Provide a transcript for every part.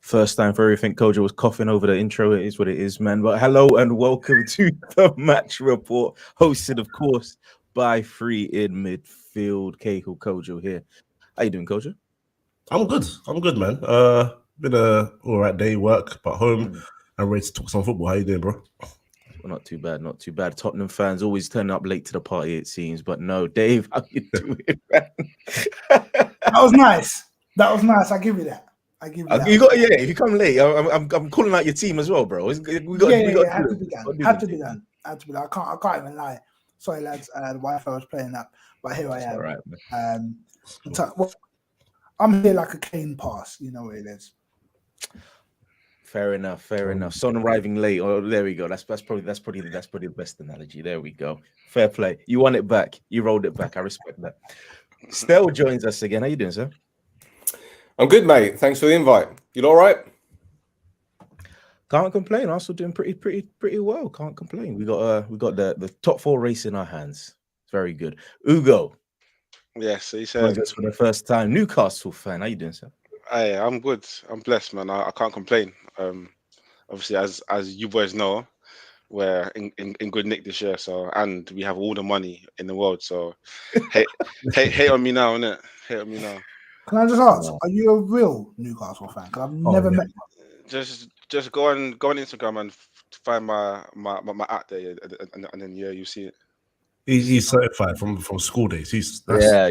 First time for everything. Kojo was coughing over the intro. It is what it is, man. But hello and welcome to the match report, hosted, of course, by Free in Midfield. Keiko Kojo here. How you doing, Kojo? I'm good, man. Been a all right day, work, but home. I'm ready to talk some football. How you doing, bro? Well, not too bad. Tottenham fans always turn up late to the party, it seems. But no, Dave, how you doing, man? That was nice. I give you that. You got if you come late, I'm calling out your team as well, bro. Had to be done. I can't even lie. Sorry, lads. The Wi-Fi was playing up, but here I am. All right, I'm here like a cane pass. You know what it is. Fair enough. Son arriving late. Oh, there we go. That's probably the best analogy. There we go. Fair play. You won it back. You rolled it back. I respect that. STEL joins us again. How you doing, sir? I'm good, mate. Thanks for the invite. You all right? Can't complain. Also doing pretty well. Can't complain. We got the top 4 race in our hands. It's very good. Ugo. Yes, he said just for the first time. Newcastle fan. How you doing, sir? I'm good. I'm blessed, man. I can't complain. Obviously, as you boys know, we're in good nick this year. So, and we have all the money in the world. So, hate on me now, innit? Hate on me now. Can I just ask, are you a real Newcastle fan? Because I've never met one. Just go on Instagram and find my app there, and then you see it. He's certified from school days. Yeah.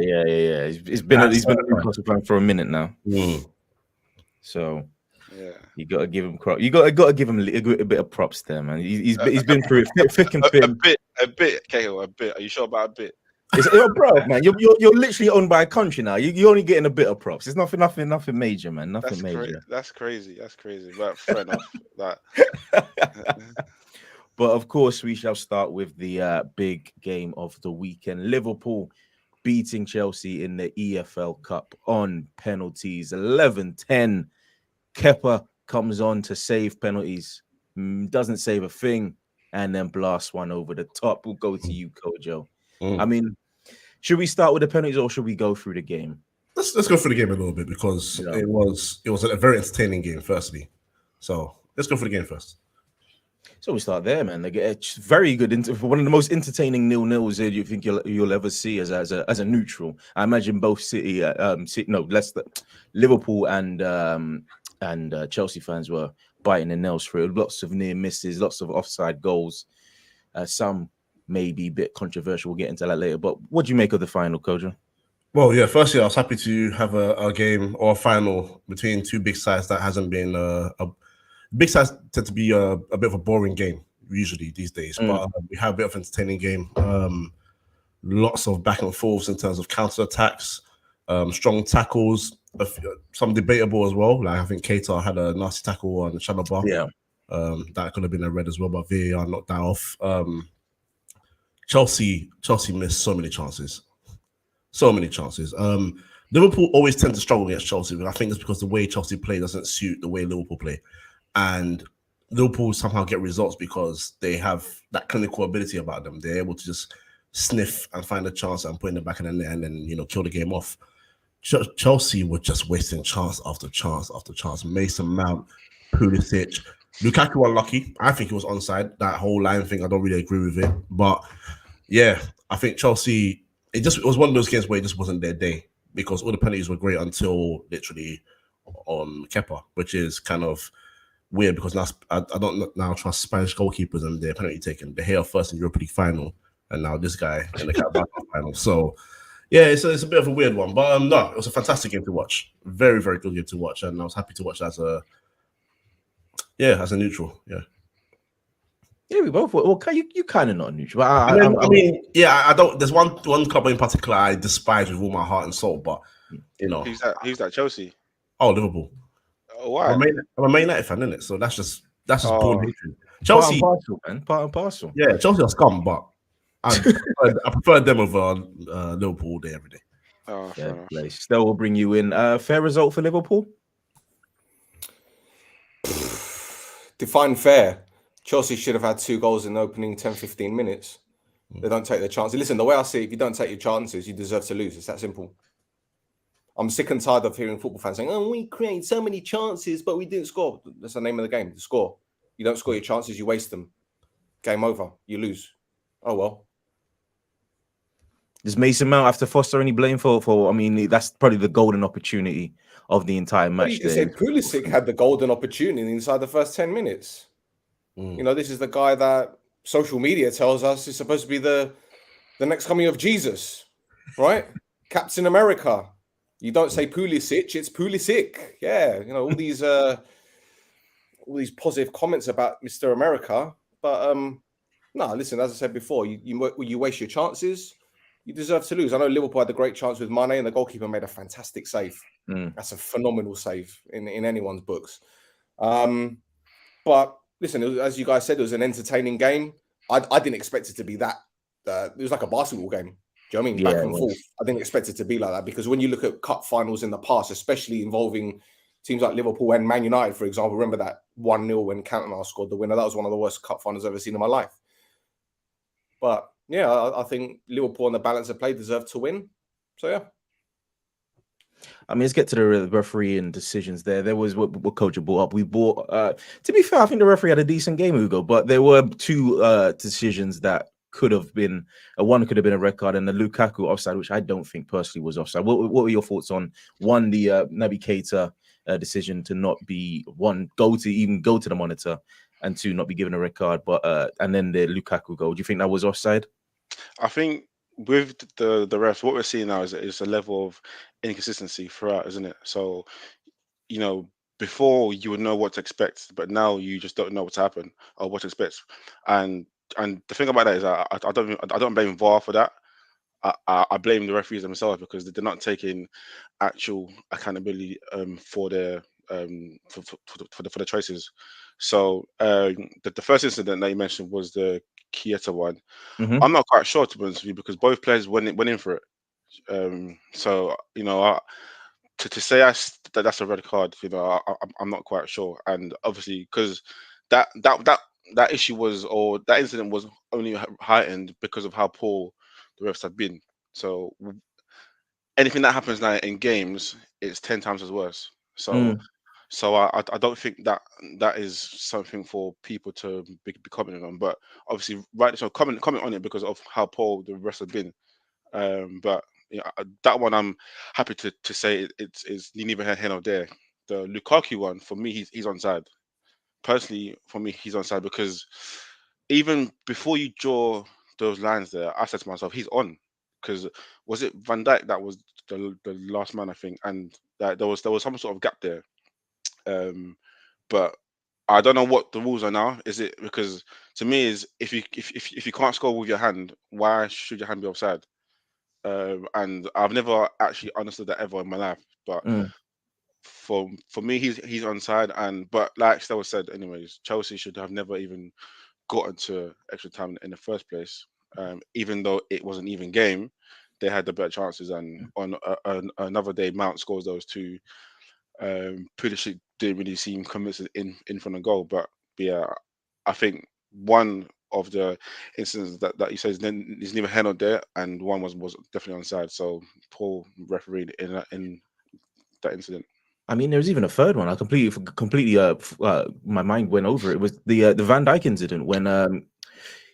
He's been a Newcastle fan for a minute now. So yeah, you got to give him You got to give him a bit of props there, man. He's been through it thick and thin. A bit, Cahill, a bit. Are you sure about a bit? Bro, man, you're literally owned by a country now. You're only getting a bit of props. It's nothing major, man. Nothing major. That's crazy. But fair enough. But of course, we shall start with the big game of the weekend. Liverpool beating Chelsea in the EFL Cup on penalties. 11-10. Kepa comes on to save penalties. Doesn't save a thing. And then blasts one over the top. We'll go to you, Kojo. I mean, should we start with the penalties or should we go through the game? Let's go through the game a little bit because it was a very entertaining game. Firstly, so let's go through the game first. So we start there, man. They get very good. One of the most entertaining 0-0s you think you'll ever see as a neutral. I imagine both Liverpool and Chelsea fans were biting their nails through. Lots of near misses, lots of offside goals. Some may be a bit controversial. We'll get into that later. But what do you make of the final, Kojo? Well, yeah. Firstly, I was happy to have a game or a final between two big sides that hasn't been big sides tend to be a bit of a boring game usually these days. But we have a bit of an entertaining game. Lots of back and forths in terms of counter attacks, strong tackles, some debatable as well. Like I think Kepa had a nasty tackle on the shadow bar. Yeah, that could have been a red as well, but VAR knocked that off. Chelsea missed so many chances. Liverpool always tend to struggle against Chelsea, but I think it's because the way Chelsea play doesn't suit the way Liverpool play. And Liverpool somehow get results because they have that clinical ability about them. They're able to just sniff and find a chance and put in the back of the net and then, kill the game off. Chelsea were just wasting chance after chance after chance. Mason Mount, Pulisic, Lukaku unlucky. I think he was onside. That whole line thing, I don't really agree with it. But yeah, I think Chelsea, it was one of those games where it just wasn't their day because all the penalties were great until literally on Kepa, which is kind of weird because now I don't now trust Spanish goalkeepers and their penalty taken. They're here first in Europa League final, and now this guy in the Carabao Cup final. So yeah, it's a bit of a weird one. But no, it was a fantastic game to watch. Very, very good game to watch, and I was happy to watch as a neutral. Yeah, we both. Well, you kind of not neutral. I don't. There's one club in particular I despise with all my heart and soul, but who's that? Chelsea. Oh, Liverpool. Oh, why? I'm a Man United fan, isn't it? So that's just born hatred. Chelsea, part and parcel. Yeah, Chelsea are scum, but I prefer them over Liverpool all day, every day. Oh, yeah, Still will bring you in. Fair result for Liverpool. Define fair. Chelsea should have had 2 goals in the opening 10, 15 minutes. They don't take their chances. Listen, the way I see it, if you don't take your chances, you deserve to lose. It's that simple. I'm sick and tired of hearing football fans saying, "Oh, we create so many chances, but we didn't score." That's the name of the game, to score. You don't score your chances, you waste them. Game over. You lose. Oh, well. Does Mason Mount have to foster any blame for? I mean, that's probably the golden opportunity of the entire match. You can say Pulisic had the golden opportunity inside the first 10 minutes. You know, this is the guy that social media tells us is supposed to be the next coming of Jesus, right? Captain America. You don't say Pulisic, it's Pulisic. Yeah, you know, all these positive comments about Mr. America. But no, listen, as I said before, you waste your chances, you deserve to lose. I know Liverpool had a great chance with Mane, and the goalkeeper made a fantastic save. That's a phenomenal save in anyone's books. But listen, as you guys said, it was an entertaining game. I didn't expect it to be that. It was like a basketball game. Do you know what I mean? Back and forth. I didn't expect it to be like that, because when you look at cup finals in the past, especially involving teams like Liverpool and Man United, for example, remember that 1-0 when Cantona scored the winner? That was one of the worst cup finals I've ever seen in my life. But yeah, I think Liverpool on the balance of play deserved to win. So yeah. I mean, let's get to the refereeing decisions there. There was what Coach brought up. We bought, to be fair, I think the referee had a decent game, Hugo, but there were 2 decisions that could have been, one could have been a red card, and the Lukaku offside, which I don't think personally was offside. What were your thoughts on, one, the Naby Keita decision to not be, one, go to the monitor, and 2, not be given a red card, but and then the Lukaku goal? Do you think that was offside? I think with the refs, what we're seeing now is a level of inconsistency throughout, isn't it? So, you know, before you would know what to expect, but now you just don't know what to happen or what to expect. And the thing about that is, I don't blame VAR for that. I blame the referees themselves, because they're not taking actual accountability for their for the choices. So the first incident that you mentioned was the Keita one. I'm not quite sure, to be honest with you, because both players went in for it. So you know, to say that's a red card, you know, I'm not quite sure. And obviously, because that issue was, or that incident was only heightened because of how poor the refs have been. So anything that happens now in games, it's 10 times as worse. So I don't think that is something for people to be commenting on. But obviously, right, so comment on it because of how poor the refs have been. But yeah, that one I'm happy to say it's neither here nor there. The Lukaku one, for me, he's onside. Personally, for me, he's onside, because even before you draw those lines there, I said to myself, he's on. Because was it Van Dijk that was the last man, I think, and that there was some sort of gap there. But I don't know what the rules are now. Is it because, to me, is if you can't score with your hand, why should your hand be offside? And I've never actually understood that ever in my life. But for me, he's onside. And but like Stel said, anyways, Chelsea should have never even gotten to extra time in the first place. Even though it was an even game, they had the better chances. And on another day, Mount scores those 2. Pulisic didn't really seem convinced in front of goal. But yeah, I think one of the incidents that you said is neither here nor there, and one was definitely onside. So poor referee in that incident. I mean, there was even a third one. I completely my mind went over it. It was the Van Dijk incident when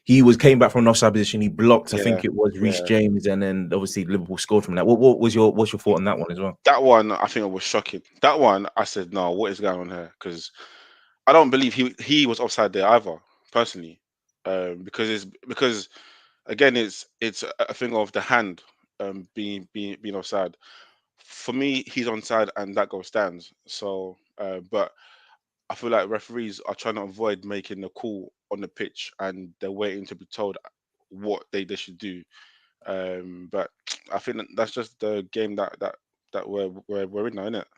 he came back from an offside position. He blocked. I think it was Reece James, and then obviously Liverpool scored from that. What's your thought on that one as well? That one, I think, it was shocking. That one, I said, no, what is going on here? Because I don't believe he was offside there either, personally. Because again, it's a thing of the hand being offside. For me, he's onside, and that goal stands. So, but I feel like referees are trying to avoid making the call on the pitch, and they're waiting to be told what they should do. But I think that's just the game that we're in now, isn't it?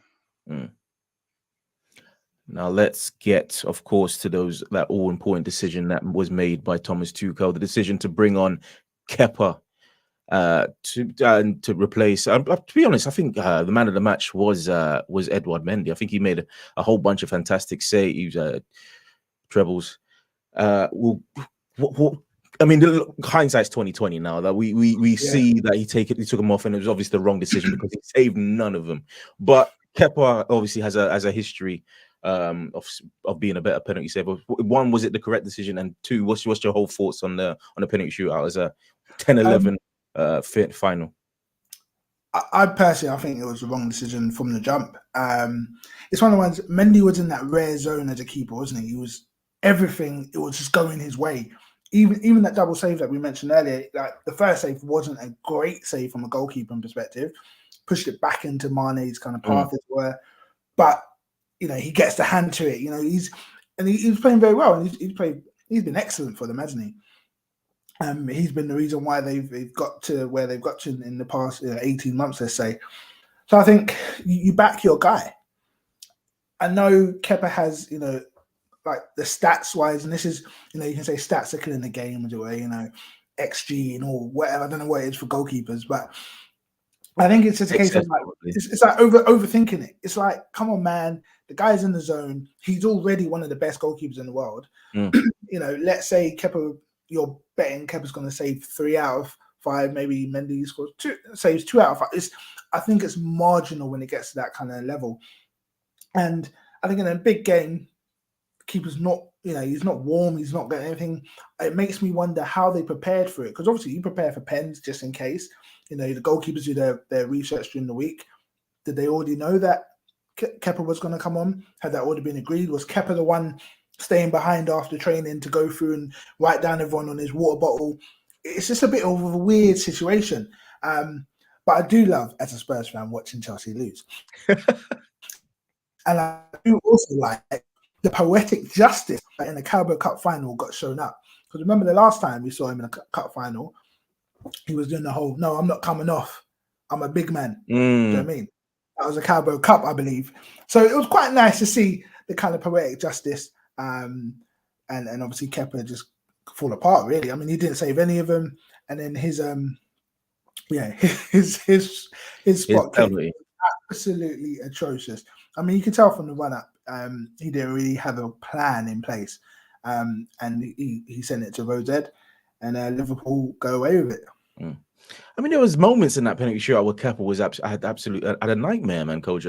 Now let's get, of course, to that all-important decision that was made by Thomas Tuchel, the decision to bring on Kepa to replace. To be honest, I think the man of the match was Edouard Mendy. I think he made a whole bunch of fantastic saves, trebles. I mean, hindsight's 2020 now. That we see that he took him off, and it was obviously the wrong decision because he saved none of them. But Kepa obviously has a history of being a better penalty saver. One, was it the correct decision? And two, what's your whole thoughts on the penalty shootout as a 10-11 final? I personally, I think it was the wrong decision from the jump. It's one of the ones. Mendy was in that rare zone as a keeper, wasn't he? He was everything. It was just going his way. Even that double save that we mentioned earlier, like the first save wasn't a great save from a goalkeeping perspective. Pushed it back into Mane's kind of path as well. But you know, he gets the hand to it. You know, he's playing very well, and he's been excellent for them, hasn't he? He's been the reason why they've got to where they've got to in the past 18 months, let's say. So I think you back your guy. I know Kepa has, you know, like the stats wise, and this is, you know, you can say stats are killing the game, you know, XG and all whatever. I don't know what it is for goalkeepers, but I think it's just a case of like it's like overthinking it. It's like, come on, man, the guy's in the zone. He's already one of the best goalkeepers in the world. You know, let's say Kepa, you're betting Kepa's going to save 3 out of 5. Maybe Mendy saves 2 out of 5. I think it's marginal when it gets to that kind of level. And I think in a big game, keeper's not, you know, he's not warm, he's not getting anything. It makes me wonder how they prepared for it, because obviously you prepare for pens just in case. You know, the goalkeepers do their research during the week. Did they already know that Kepa was going to come on? Had that already been agreed? Was Kepa the one staying behind after training to go through and write down everyone on his water bottle? It's just a bit of a weird situation. But I do love, as a Spurs fan, watching Chelsea lose. And I do also like the poetic justice that in the Carabao Cup final got shown up. Because remember the last time we saw him in a cup final, he was doing the whole, no, I'm not coming off. I'm a big man. Do you know what I mean? That was a Carabao Cup, I believe. So it was quite nice to see the kind of poetic justice and obviously Kepa just fall apart, really. I mean, he didn't save any of them. And then his spot kick was absolutely atrocious. I mean, you can tell from the run-up, he didn't really have a plan in place. And he sent it to Rose Ed, and Liverpool go away with it. I mean, there was moments in that penalty shootout where Kepa was I had a nightmare, man, coach.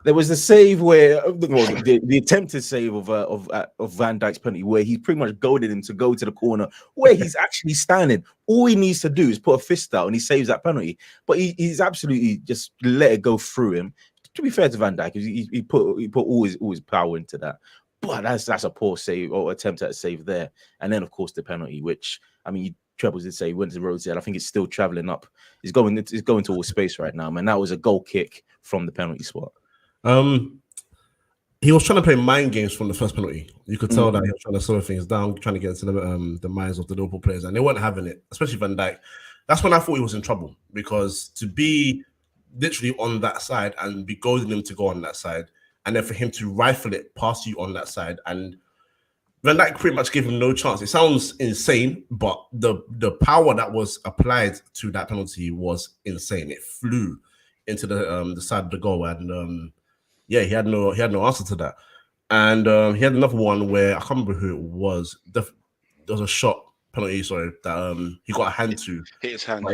There was the save where the attempted save of Van Dijk's penalty, where he pretty much goaded him to go to the corner where he's actually standing. All he needs to do is put a fist out, and he saves that penalty. But he's absolutely just let it go through him. To be fair to Van Dijk, he put all his power into that. But that's a poor save or attempt at a save there. And then of course the penalty, which, I mean, Trebles did say he went to the road. I think it's still traveling up. It's going towards space right now, man. That was a goal kick from the penalty spot. He was trying to play mind games from the first penalty. You could tell that he was trying to slow things down, trying to get into the minds of the Liverpool players, and they weren't having it, especially Van Dijk. That's when I thought he was in trouble, because to be literally on that side and be goading him to go on that side, and then for him to rifle it past you on that side, and Van Dijk pretty much gave him no chance. It sounds insane, but the power that was applied to that penalty was insane. It flew into the side of the goal, and he had no answer to that. And he had another one where I can't remember who it was. There was a shot penalty, that he got a hand to. Hit his hand,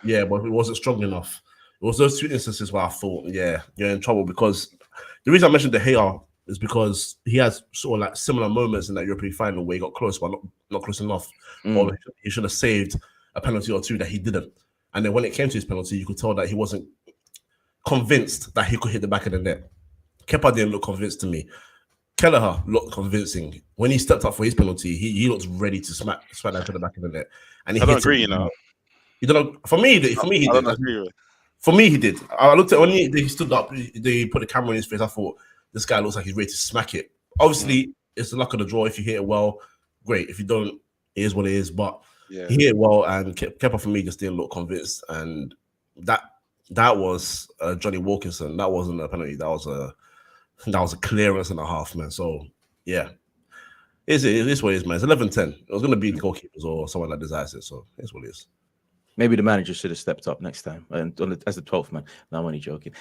yeah, but it wasn't strong enough. It was those two instances where I thought, yeah, you're in trouble, because the reason I mentioned De Gea is because he has sort of like similar moments in that European final where he got close, but not close enough. Or he should have saved a penalty or two that he didn't. And then when it came to his penalty, you could tell that he wasn't convinced that he could hit the back of the net. Kepa didn't look convinced to me. Kelleher looked convincing. When he stepped up for his penalty, he looked ready to smack that to the back of the net. And he I don't agree, you know. You don't know. For me, he did. I don't agree with it. For me, he did. I looked at when he stood up, they put the camera in his face. I thought, this guy looks like he's ready to smack it. Obviously, it's the luck of the draw. If you hit it well, great. If you don't, it is what it is. But he hit it well, and Kepa for me just didn't look convinced. And that was Johnny Wilkinson. That wasn't a penalty. That was a clearance and a half, man. So yeah, it is what it is, man. It's 11-10. It was going to be the goalkeepers or someone that desires it. So it's what it is. Maybe the manager should have stepped up next time and as the 12th man. No, I'm only joking.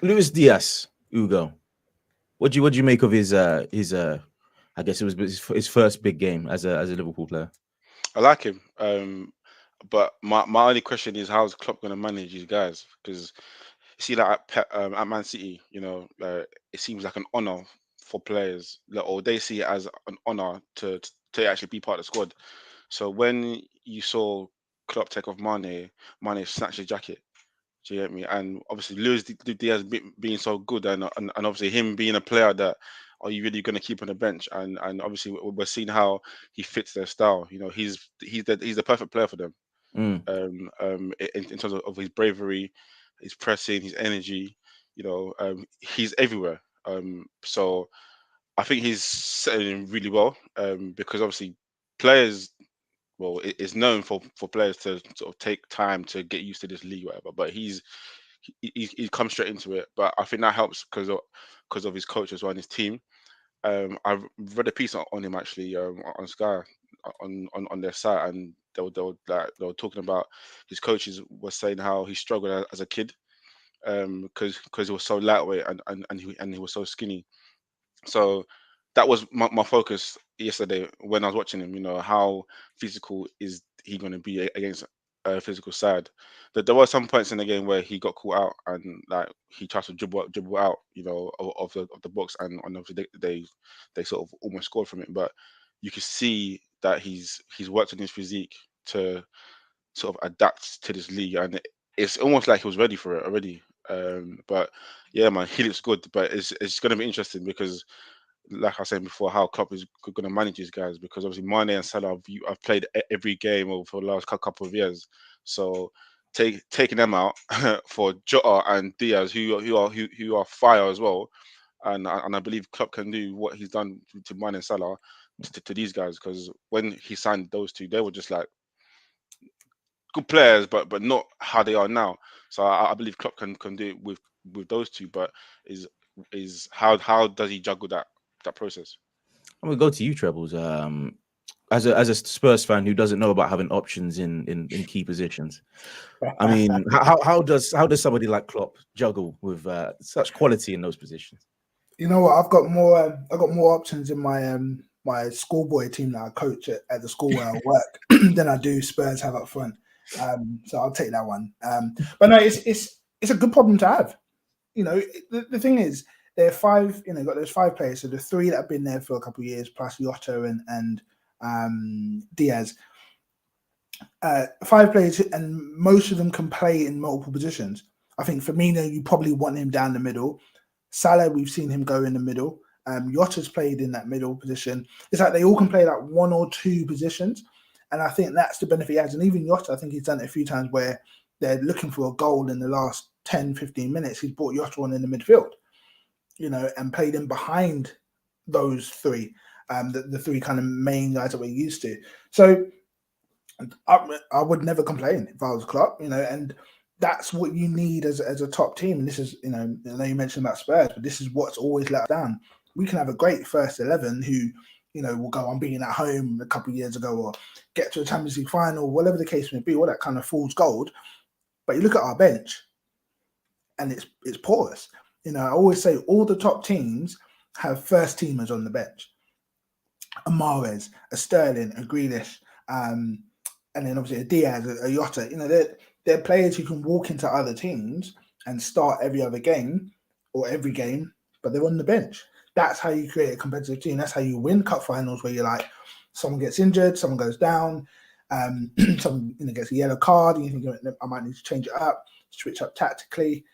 Luis Diaz, Hugo. What do you make of his I guess it was his first big game as a Liverpool player. I like him. But my only question is, how's Klopp going to manage these guys? Because you see that at Man City, it seems like an honor for players, or they see it as an honor to actually be part of the squad. So when you saw Klopp take off Mane snatched his jacket. Do you get me? And obviously Luis Diaz being so good, and obviously him being a player that are you really going to keep on the bench? And obviously we're seeing how he fits their style. He's the perfect player for them. Mm. In terms of his bravery, his pressing, his energy, he's everywhere. So I think he's settling really well. Because obviously players, well, it's known for players to sort of take time to get used to this league, whatever. But he's come straight into it. But I think that helps because of his coach as well and his team. I've read a piece on him actually on Sky on their site, and they were talking about his coaches were saying how he struggled as a kid because he was so lightweight and he was so skinny. So that was my focus yesterday when I was watching him. How physical is he going to be against a physical side? There were some points in the game where he got caught out and like he tried to dribble out, of the box, and obviously they sort of almost scored from it. But you could see that he's worked on his physique to sort of adapt to this league, and it's almost like he was ready for it already. But yeah, man, he looks good. But it's going to be interesting because, like I was saying before, how Klopp is going to manage these guys, because obviously Mane and Salah I've played every game over the last couple of years. So taking them out for Jota and Diaz, who are fire as well, and I believe Klopp can do what he's done to Mane and Salah to these guys, because when he signed those two, they were just like good players, but not how they are now. So I believe Klopp can do it with those two, but is how does he juggle that process? I'm gonna go to you, Trebles. As a Spurs fan who doesn't know about having options in key positions, I mean, how does somebody like Klopp juggle with such quality in those positions? You know what? I've got more options in my my schoolboy team that I coach at the school where I work than I do Spurs have up front. So I'll take that one. But no, it's a good problem to have. The thing is, there are five. Got those 5 players. So the 3 that have been there for a couple of years, plus Jota and Diaz. 5 players, and most of them can play in multiple positions. I think Firmino, you probably want him down the middle. Salah, we've seen him go in the middle. Jota's played in that middle position. It's like they all can play like 1 or 2 positions. And I think that's the benefit he has. And even Jota, I think he's done it a few times where they're looking for a goal in the last 10, 15 minutes. He's brought Jota on in the midfield, and played him behind those 3, the 3 kind of main guys that we're used to. So I would never complain if I was Klopp, and that's what you need as a top team. And this is, I know you mentioned about Spurs, but this is what's always let us down. We can have a great first 11 who, will go on being at home a couple of years ago or get to a Champions League final, whatever the case may be, all that kind of fool's gold. But you look at our bench and it's porous. I always say all the top teams have first teamers on the bench. A Mahrez, a Sterling, a Grealish, and then obviously a Diaz, a Jota. They're players who can walk into other teams and start every other game or every game, but they're on the bench. That's how you create a competitive team. That's how you win cup finals, where you're like, someone gets injured, someone goes down, someone gets a yellow card, and you think, I might need to change it up, switch up tactically.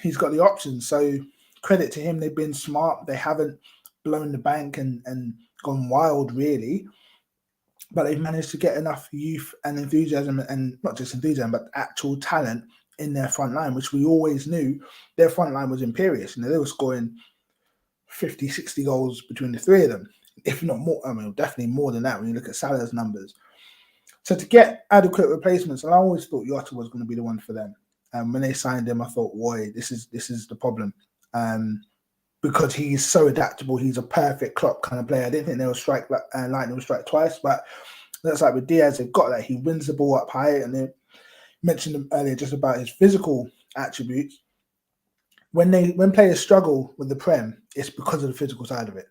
He's got the options. So credit to him. They've been smart. They haven't blown the bank and gone wild, really. But they've managed to get enough youth and enthusiasm, and not just enthusiasm, but actual talent in their front line, which we always knew their front line was imperious. They were scoring 50, 60 goals between the 3 of them, if not more. I mean, definitely more than that when you look at Salah's numbers. So to get adequate replacements, and I always thought Jota was going to be the one for them. When they signed him, I thought, boy, this is the problem. Because he's so adaptable. He's a perfect Klopp kind of player. I didn't think they would strike lightning would strike twice, but that's like with Diaz, they've got that. He wins the ball up high, and they mentioned them earlier just about his physical attributes. When players struggle with the Prem, it's because of the physical side of it.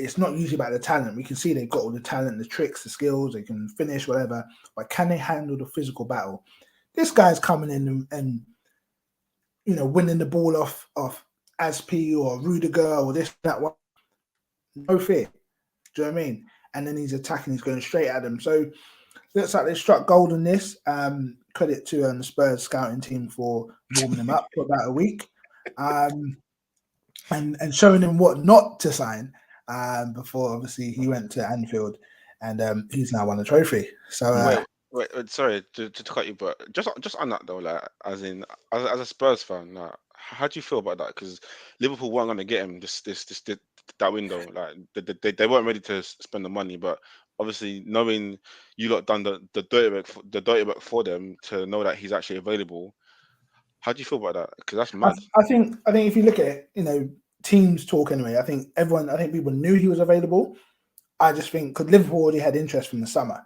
it's not usually about the talent. We can see they've got all the talent, the tricks, the skills, they can finish, whatever. But can they handle the physical battle? This guy's coming in and you know, winning the ball off Aspi or Rudiger or this, that one. No fear. Do you know what I mean? And then he's attacking, he's going straight at them. So looks like they struck gold on this. Credit to the Spurs scouting team for warming him up for about a week. And showing him what not to sign before obviously he went to Anfield and he's now won a trophy. So wait, sorry to cut you, but just on that though, like as a Spurs fan, like, how do you feel about that? Because Liverpool weren't going to get him that window. Like they weren't ready to spend the money, but obviously knowing you lot done the dirty work for them to know that he's actually available. How do you feel about that? Because that's mad. I think if you look at it, you know, teams talk anyway. I think people knew he was available. I just think because Liverpool already had interest from the summer,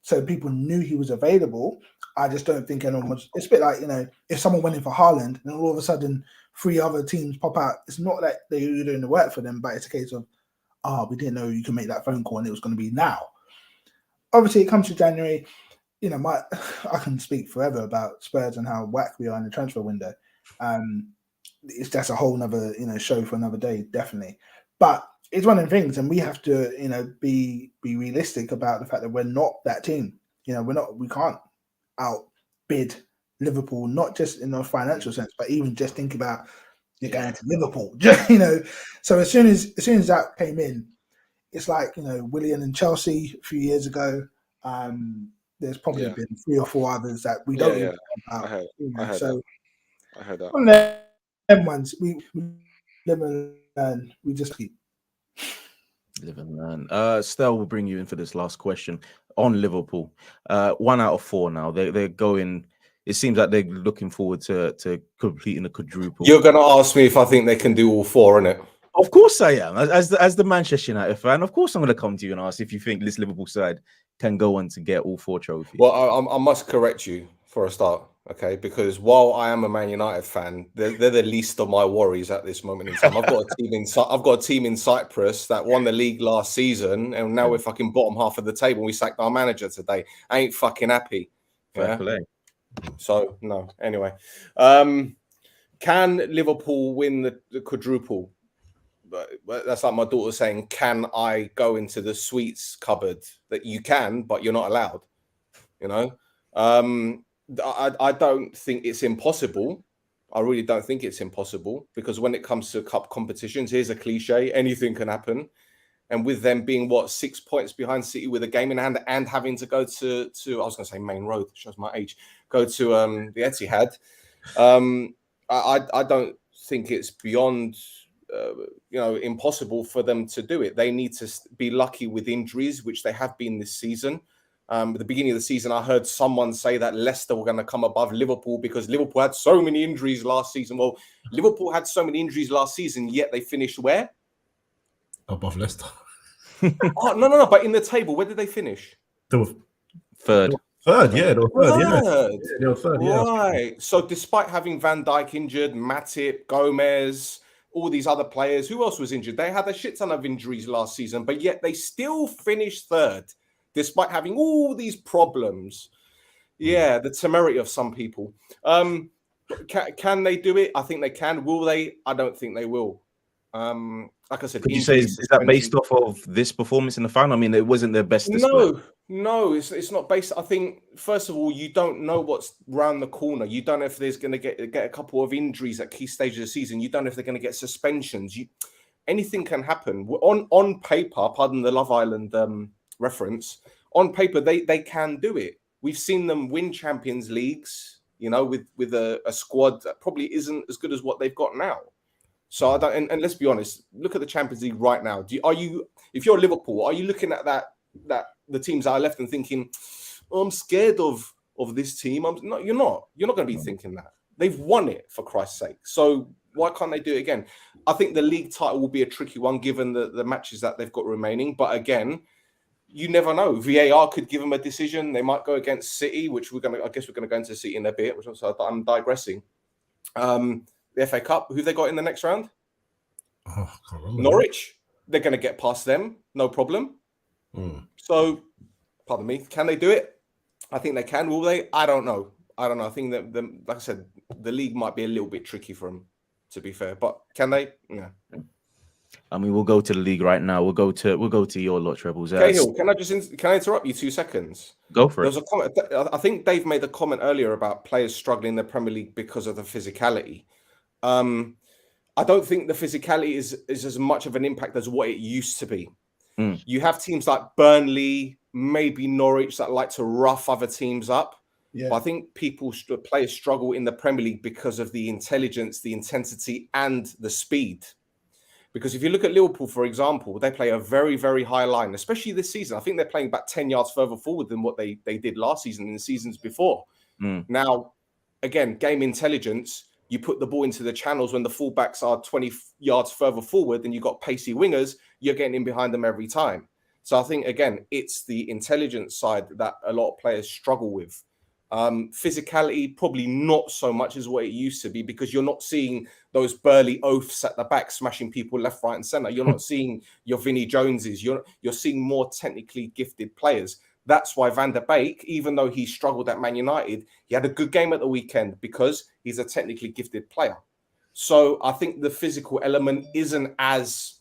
so people knew he was available. I just don't think anyone was. It's a bit like, you know, if someone went in for Haaland and all of a sudden 3 other teams pop out. It's not like they're doing the work for them, but it's a case of, we didn't know you can make that phone call and it was going to be now. Obviously, it comes to January. You know, I can speak forever about Spurs and how whack we are in the transfer window. That's a whole nother, you know, show for another day, definitely. But it's one of the things, and we have to, you know, be realistic about the fact that we're not that team. You know, we can't outbid Liverpool, not just in a financial sense, but even just think about you're going to Liverpool. You know, so as soon as that came in, it's like, you know, Willian and Chelsea a few years ago. There's probably been 3 or 4 others that we don't even know about. I heard that. On them ones, we live and learn. We just keep. Live and learn. STEL will bring you in for this last question on Liverpool. 1 out of 4 now. They're going. It seems like they're looking forward to completing a quadruple. You're going to ask me if I think they can do all 4, innit? Of course I am. As the Manchester United fan, of course I'm going to come to you and ask if you think this Liverpool side can go on to get all 4 trophies. Well, I must correct you for a start, okay? Because while I am a Man United fan, they're the least of my worries at this moment in time. I've got a team in Cyprus that won the league last season, and now we're fucking bottom half of the table. We sacked our manager today. I ain't fucking happy. Fair play. So no. Anyway, can Liverpool win the quadruple? But that's like my daughter saying, can I go into the sweets cupboard? That you can, but you're not allowed. You know, I don't think it's impossible. I really don't think it's impossible, because when it comes to cup competitions, here's a cliche: anything can happen. And with them being 6 points behind City with a game in hand and having to go to I was going to say Main Road, shows my age, go to the Etihad, I don't think it's beyond impossible for them to do it. They need to be lucky with injuries, which they have been this season. At the beginning of the season, I heard someone say that Leicester were going to come above Liverpool because Liverpool had so many injuries last season. Well, Liverpool had so many injuries last season, yet they finished where? Above Leicester. No. But in the table, where did they finish? They were third. Third, yeah. They were third, yeah. They were third, yeah. Right. So despite having Van Dijk injured, Matip, Gomez, all these other players, who else was injured? They had a shit ton of injuries last season, but yet they still finished third, despite having all these problems. Yeah, the temerity of some people. Can they do it? I think they can. Will they? I don't think they will. Like I said, could you say is that based off of this performance in the final? I mean, it wasn't their best display. No, it's not based. I think first of all, you don't know what's round the corner. You don't know if there's going to get a couple of injuries at key stages of the season. You don't know if they're going to get suspensions. Anything can happen. On paper, pardon the Love Island reference. On paper, they can do it. We've seen them win Champions Leagues, you know, with a squad that probably isn't as good as what they've got now. So I don't, and let's be honest, look at the Champions League right now. If you're Liverpool, are you looking at that the teams that are left and thinking, oh, I'm scared of this team? No, you're not. You're not going to be thinking that. They've won it, for Christ's sake. So why can't they do it again? I think the league title will be a tricky one given the matches that they've got remaining. But again, you never know. VAR could give them a decision. They might go against City, which I guess we're going to go into City in a bit, which also I'm digressing. The FA Cup, who have they got in the next round? Oh, I can't remember. Norwich. they're going to get past them, no problem. So, pardon me, can they do it? I think they can. Will they? I don't know. I think that, like I said, the league might be a little bit tricky for them, to be fair. But can they? Yeah. I mean, we'll go to the league right now. We'll go to your lot, Trebles. Cahill, can I interrupt you 2 seconds? Go for it. There was a comment. I think Dave made a comment earlier about players struggling in the Premier League because of the physicality. I don't think the physicality is as much of an impact as what it used to be. You have teams like Burnley, maybe Norwich, that like to rough other teams up. Yeah. But I think players struggle in the Premier League because of the intelligence, the intensity, and the speed. Because if you look at Liverpool, for example, they play a very, very high line, especially this season. I think they're playing about 10 yards further forward than what they did last season and the seasons before. Now, again, game intelligence, you put the ball into the channels when the fullbacks are 20 yards further forward and you've got pacey wingers, you're getting in behind them every time. So I think, again, it's the intelligence side that a lot of players struggle with. Physicality, probably not so much as what it used to be, because you're not seeing those burly oafs at the back smashing people left, right, and centre. You're not seeing your Vinnie Joneses. You're seeing more technically gifted players. That's why Van der Beek, even though he struggled at Man United, he had a good game at the weekend because he's a technically gifted player. So I think the physical element isn't as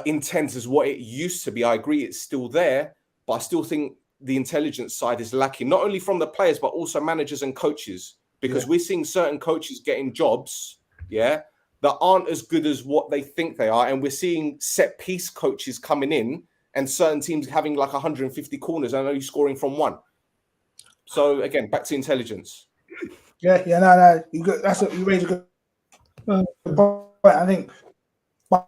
intense as what it used to be. I agree, it's still there, but I still think the intelligence side is lacking, not only from the players, but also managers and coaches, because we're seeing certain coaches getting jobs, that aren't as good as what they think they are. And we're seeing set piece coaches coming in and certain teams having like 150 corners and only scoring from one. So again, back to intelligence. No. You raise a good point. I think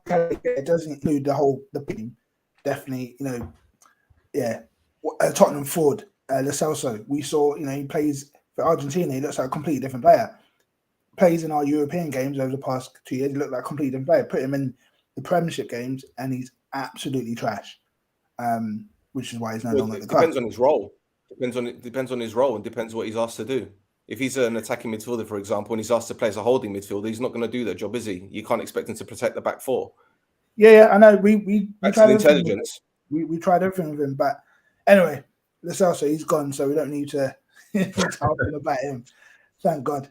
it does include the team. Definitely, Tottenham forward, Lo Celso. We saw, he plays for Argentina. He looks like a completely different player. Plays in our European games over the past 2 years. He looked like a completely different player. Put him in the Premiership games, and he's absolutely trash. Which is why he's no longer at the club. Depends on his role. Depends on his role, and depends what he's asked to do. If he's an attacking midfielder, for example, and he's asked to play as a holding midfielder, he's not going to do that job, is he? You can't expect him to protect the back four. Yeah, I know. We tried intelligence. We tried everything with him, but anyway, Lo Celso, he's gone, so we don't need to talk about him. Thank God.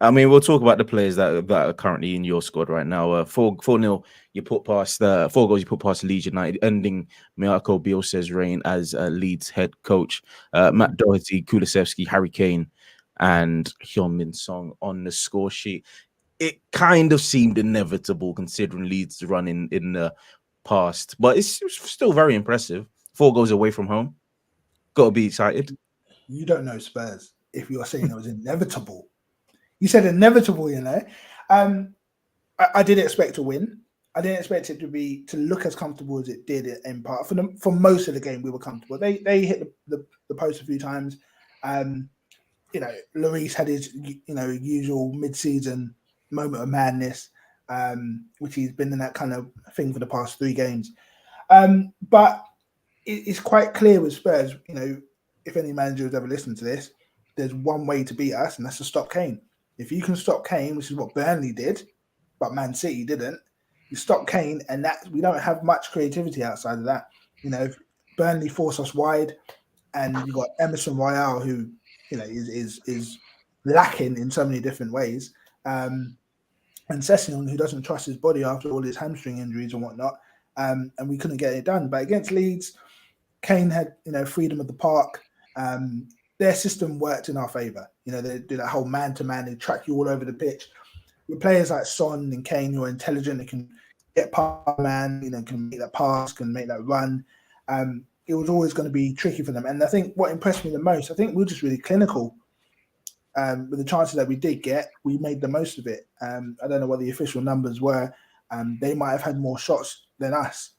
I mean, we'll talk about the players that are currently in your squad right now. 4-0, you put past 4 goals. You put past Leeds United, ending Marcelo Bielsa's reign as Leeds head coach. Matt Doherty, Kulusevski, Harry Kane, and Heung-min Son on the score sheet. It kind of seemed inevitable considering Leeds' run in the past, but it's still very impressive. 4 goals away from home. Got to be excited. You don't know Spurs if you're saying it was inevitable. You said inevitable, I didn't expect to win. I didn't expect it to look as comfortable as it did in part. For most of the game, we were comfortable. They hit the post a few times. Lloris had his usual mid-season moment of madness, which he's been in that kind of thing for the past 3 games. But it's quite clear with Spurs, if any manager has ever listened to this, there's one way to beat us, and that's to stop Kane. If you can stop Kane, which is what Burnley did, but Man City didn't, you stop Kane, and that we don't have much creativity outside of that. Burnley force us wide, and you got Emerson Royale, who is lacking in so many different ways, and Sessegnon, who doesn't trust his body after all his hamstring injuries and whatnot, and we couldn't get it done. But against Leeds, Kane had freedom of the park. Their system worked in our favour. They do that whole man-to-man. They track you all over the pitch. With players like Son and Kane who are intelligent, they can get past man, can make that pass, can make that run. It was always going to be tricky for them. And I think what impressed me the most, I think we were just really clinical. With the chances that we did get, we made the most of it. I don't know what the official numbers were. They might have had more shots than us.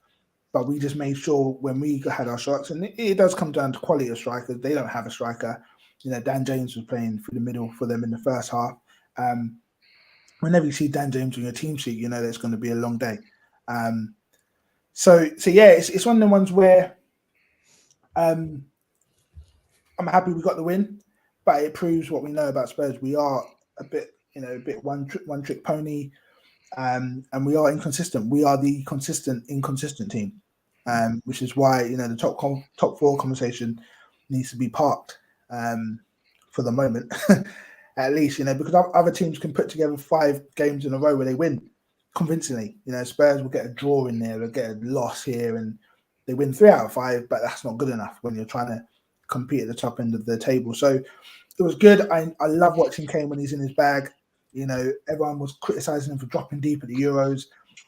But we just made sure when we had our shots, and it does come down to quality of strikers. They don't have a striker. Dan James was playing through the middle for them in the first half. Whenever you see Dan James on your team sheet, that it's going to be a long day. So it's one of the ones where I'm happy we got the win, but it proves what we know about Spurs. We are a bit one trick pony. and we are inconsistent. We are the inconsistent team, which is why the top four conversation needs to be parked for the moment, at least. Because other teams can put together 5 games in a row where they win convincingly. Spurs will get a draw in there, they'll get a loss here, and they win 3 out of 5, but that's not good enough when you're trying to compete at the top end of the table. So it was good. I love watching Kane when he's in his bag. Everyone was criticizing him for dropping deep at the Euros.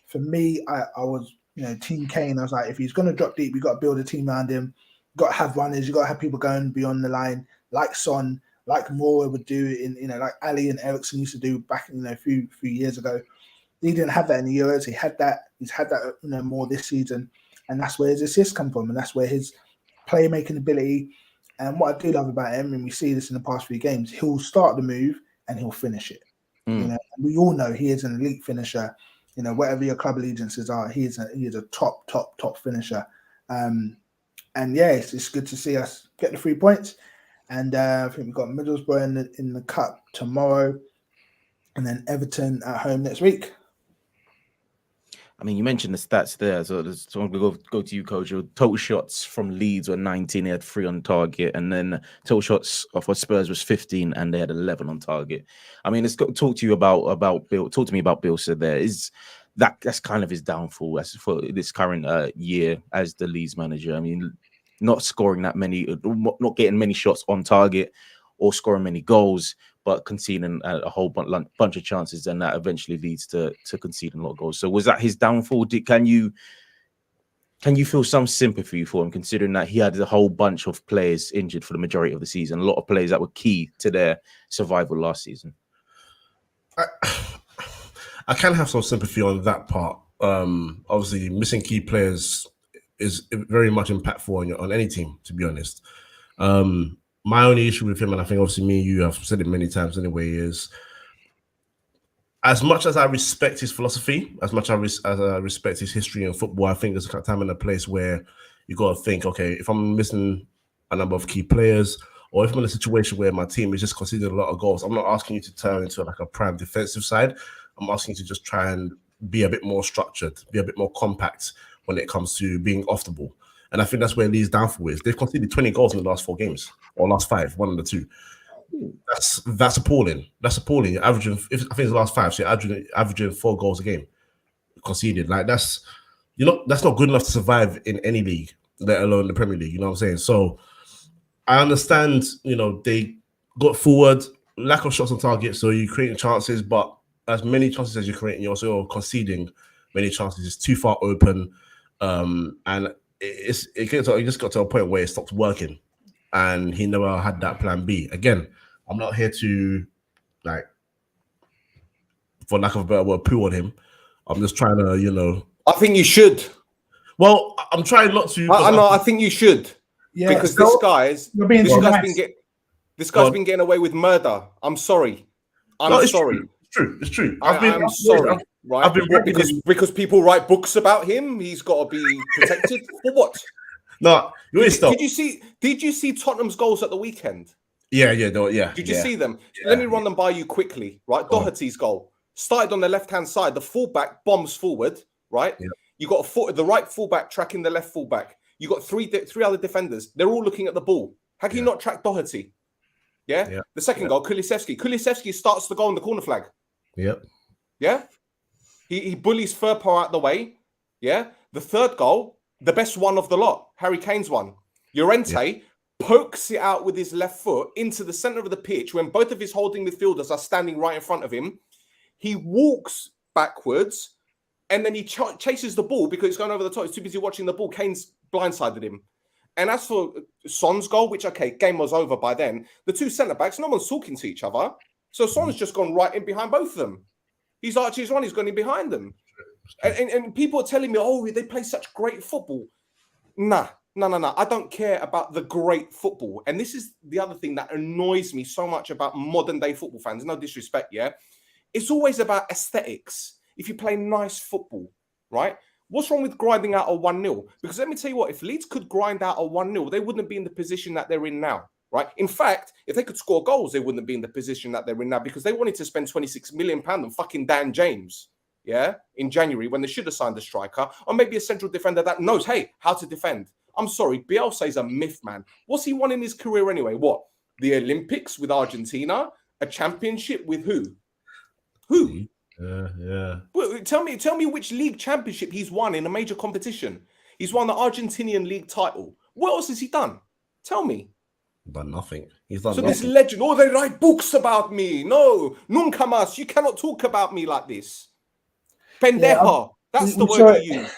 For me, I was, Team Kane. I was like, if he's going to drop deep, you've got to build a team around him. You've got to have runners. You've got to have people going beyond the line, like Son, like Moore would do, like Ali and Ericsson used to do back, a few years ago. He didn't have that in the Euros. He had that. He's had that, more this season, and that's where his assists come from, and that's where his playmaking ability. And what I do love about him, and we see this in the past few games, he'll start the move and he'll finish it. We all know he is an elite finisher. Whatever your club allegiances are, he is a top finisher. And yeah, it's good to see us get the 3 points. And I think we've got Middlesbrough in the cup tomorrow, and then Everton at home next week. I mean, you mentioned the stats there, so I'm going to go to you, Coach. Your total shots from Leeds were 19, they had 3 on target, and then total shots for Spurs was 15, and they had 11 on target. I mean, talk to me about Bielsa there. Is that's kind of his downfall as for this current year as the Leeds manager? I mean, not scoring that many, not getting many shots on target or scoring many goals, but conceding a whole bunch of chances, and that eventually leads to conceding a lot of goals. So was that his downfall? Can you feel some sympathy for him, considering that he had a whole bunch of players injured for the majority of the season, a lot of players that were key to their survival last season? I can have some sympathy on that part. Obviously, missing key players is very much impactful on any team, to be honest. My only issue with him, and I think obviously me and you have said it many times anyway, is as much as I respect his philosophy, as much as I respect his history in football, I think there's a time and a place where you got to think, okay, if I'm missing a number of key players, or if I'm in a situation where my team is just conceding a lot of goals, I'm not asking you to turn into like a prime defensive side. I'm asking you to just try and be a bit more structured, be a bit more compact when it comes to being off the ball. And I think that's where Leeds' downfall is. They've conceded 20 goals in the last 4 games, or last 5, one of the 2. That's appalling. That's appalling. You're averaging, I think it's the last 5, so you're averaging 4 goals a game conceded. Like that's not good enough to survive in any league, let alone the Premier League. You know what I'm saying? So I understand, they got forward, lack of shots on target, so you're creating chances, but as many chances as you're creating, you're also conceding many chances. It's too far open, and it just got to a point where it stopped working, and he never had that plan B. Again, I'm not here to, like, for lack of a better word, poo on him. I'm just trying to, I think you should. Well, I'm trying not to. I think you should. Yeah, because this guy's been getting away with murder. I'm sorry. I'm sorry. It's true. I'm sorry. Right? Because people write books about him, he's got to be protected. For what? No, did you see Tottenham's goals at the weekend? Yeah. Did you see them? Yeah. Let me run them by you quickly. Right, Doherty's goal started on the left-hand side. The fullback bombs forward. Right, you got the right fullback tracking the left fullback. You got three other defenders. They're all looking at the ball. How can you not track Doherty? Yeah. The second goal, Kulusevski starts the goal on the corner flag. Yep. Yeah. He bullies Firpo out the way. Yeah. The third goal, the best one of the lot, Harry Kane's one. Llorente pokes it out with his left foot into the center of the pitch when both of his holding midfielders are standing right in front of him. He walks backwards and then he chases the ball because it's going over the top. He's too busy watching the ball. Kane's blindsided him. And as for Son's goal, which, game was over by then, the 2 centre-backs, no one's talking to each other. So Son's just gone right in behind both of them. He's Archie's one, he's gone in behind them. And people are telling me, they play such great football. Nah. I don't care about the great football. And this is the other thing that annoys me so much about modern-day football fans. No disrespect, yeah? It's always about aesthetics. If you play nice football, right? What's wrong with grinding out a 1-0? Because let me tell you what, if Leeds could grind out a 1-0, they wouldn't be in the position that they're in now, right? In fact, if they could score goals, they wouldn't be in the position that they're in now because they wanted to spend £26 million on fucking Dan James, yeah, in January when they should have signed a striker, or maybe a central defender that knows, hey, how to defend. I'm sorry, Bielsa is a myth, man. What's he won in his career anyway? What? The Olympics with Argentina? A championship with who? Who? Yeah. Well, tell me which league championship he's won in a major competition. He's won the Argentinian league title. What else has he done? Tell me. Done nothing. He's done So nothing. this legend, they write books about me. No, nunca you cannot talk about me like this. Pendejo. That's the word you use.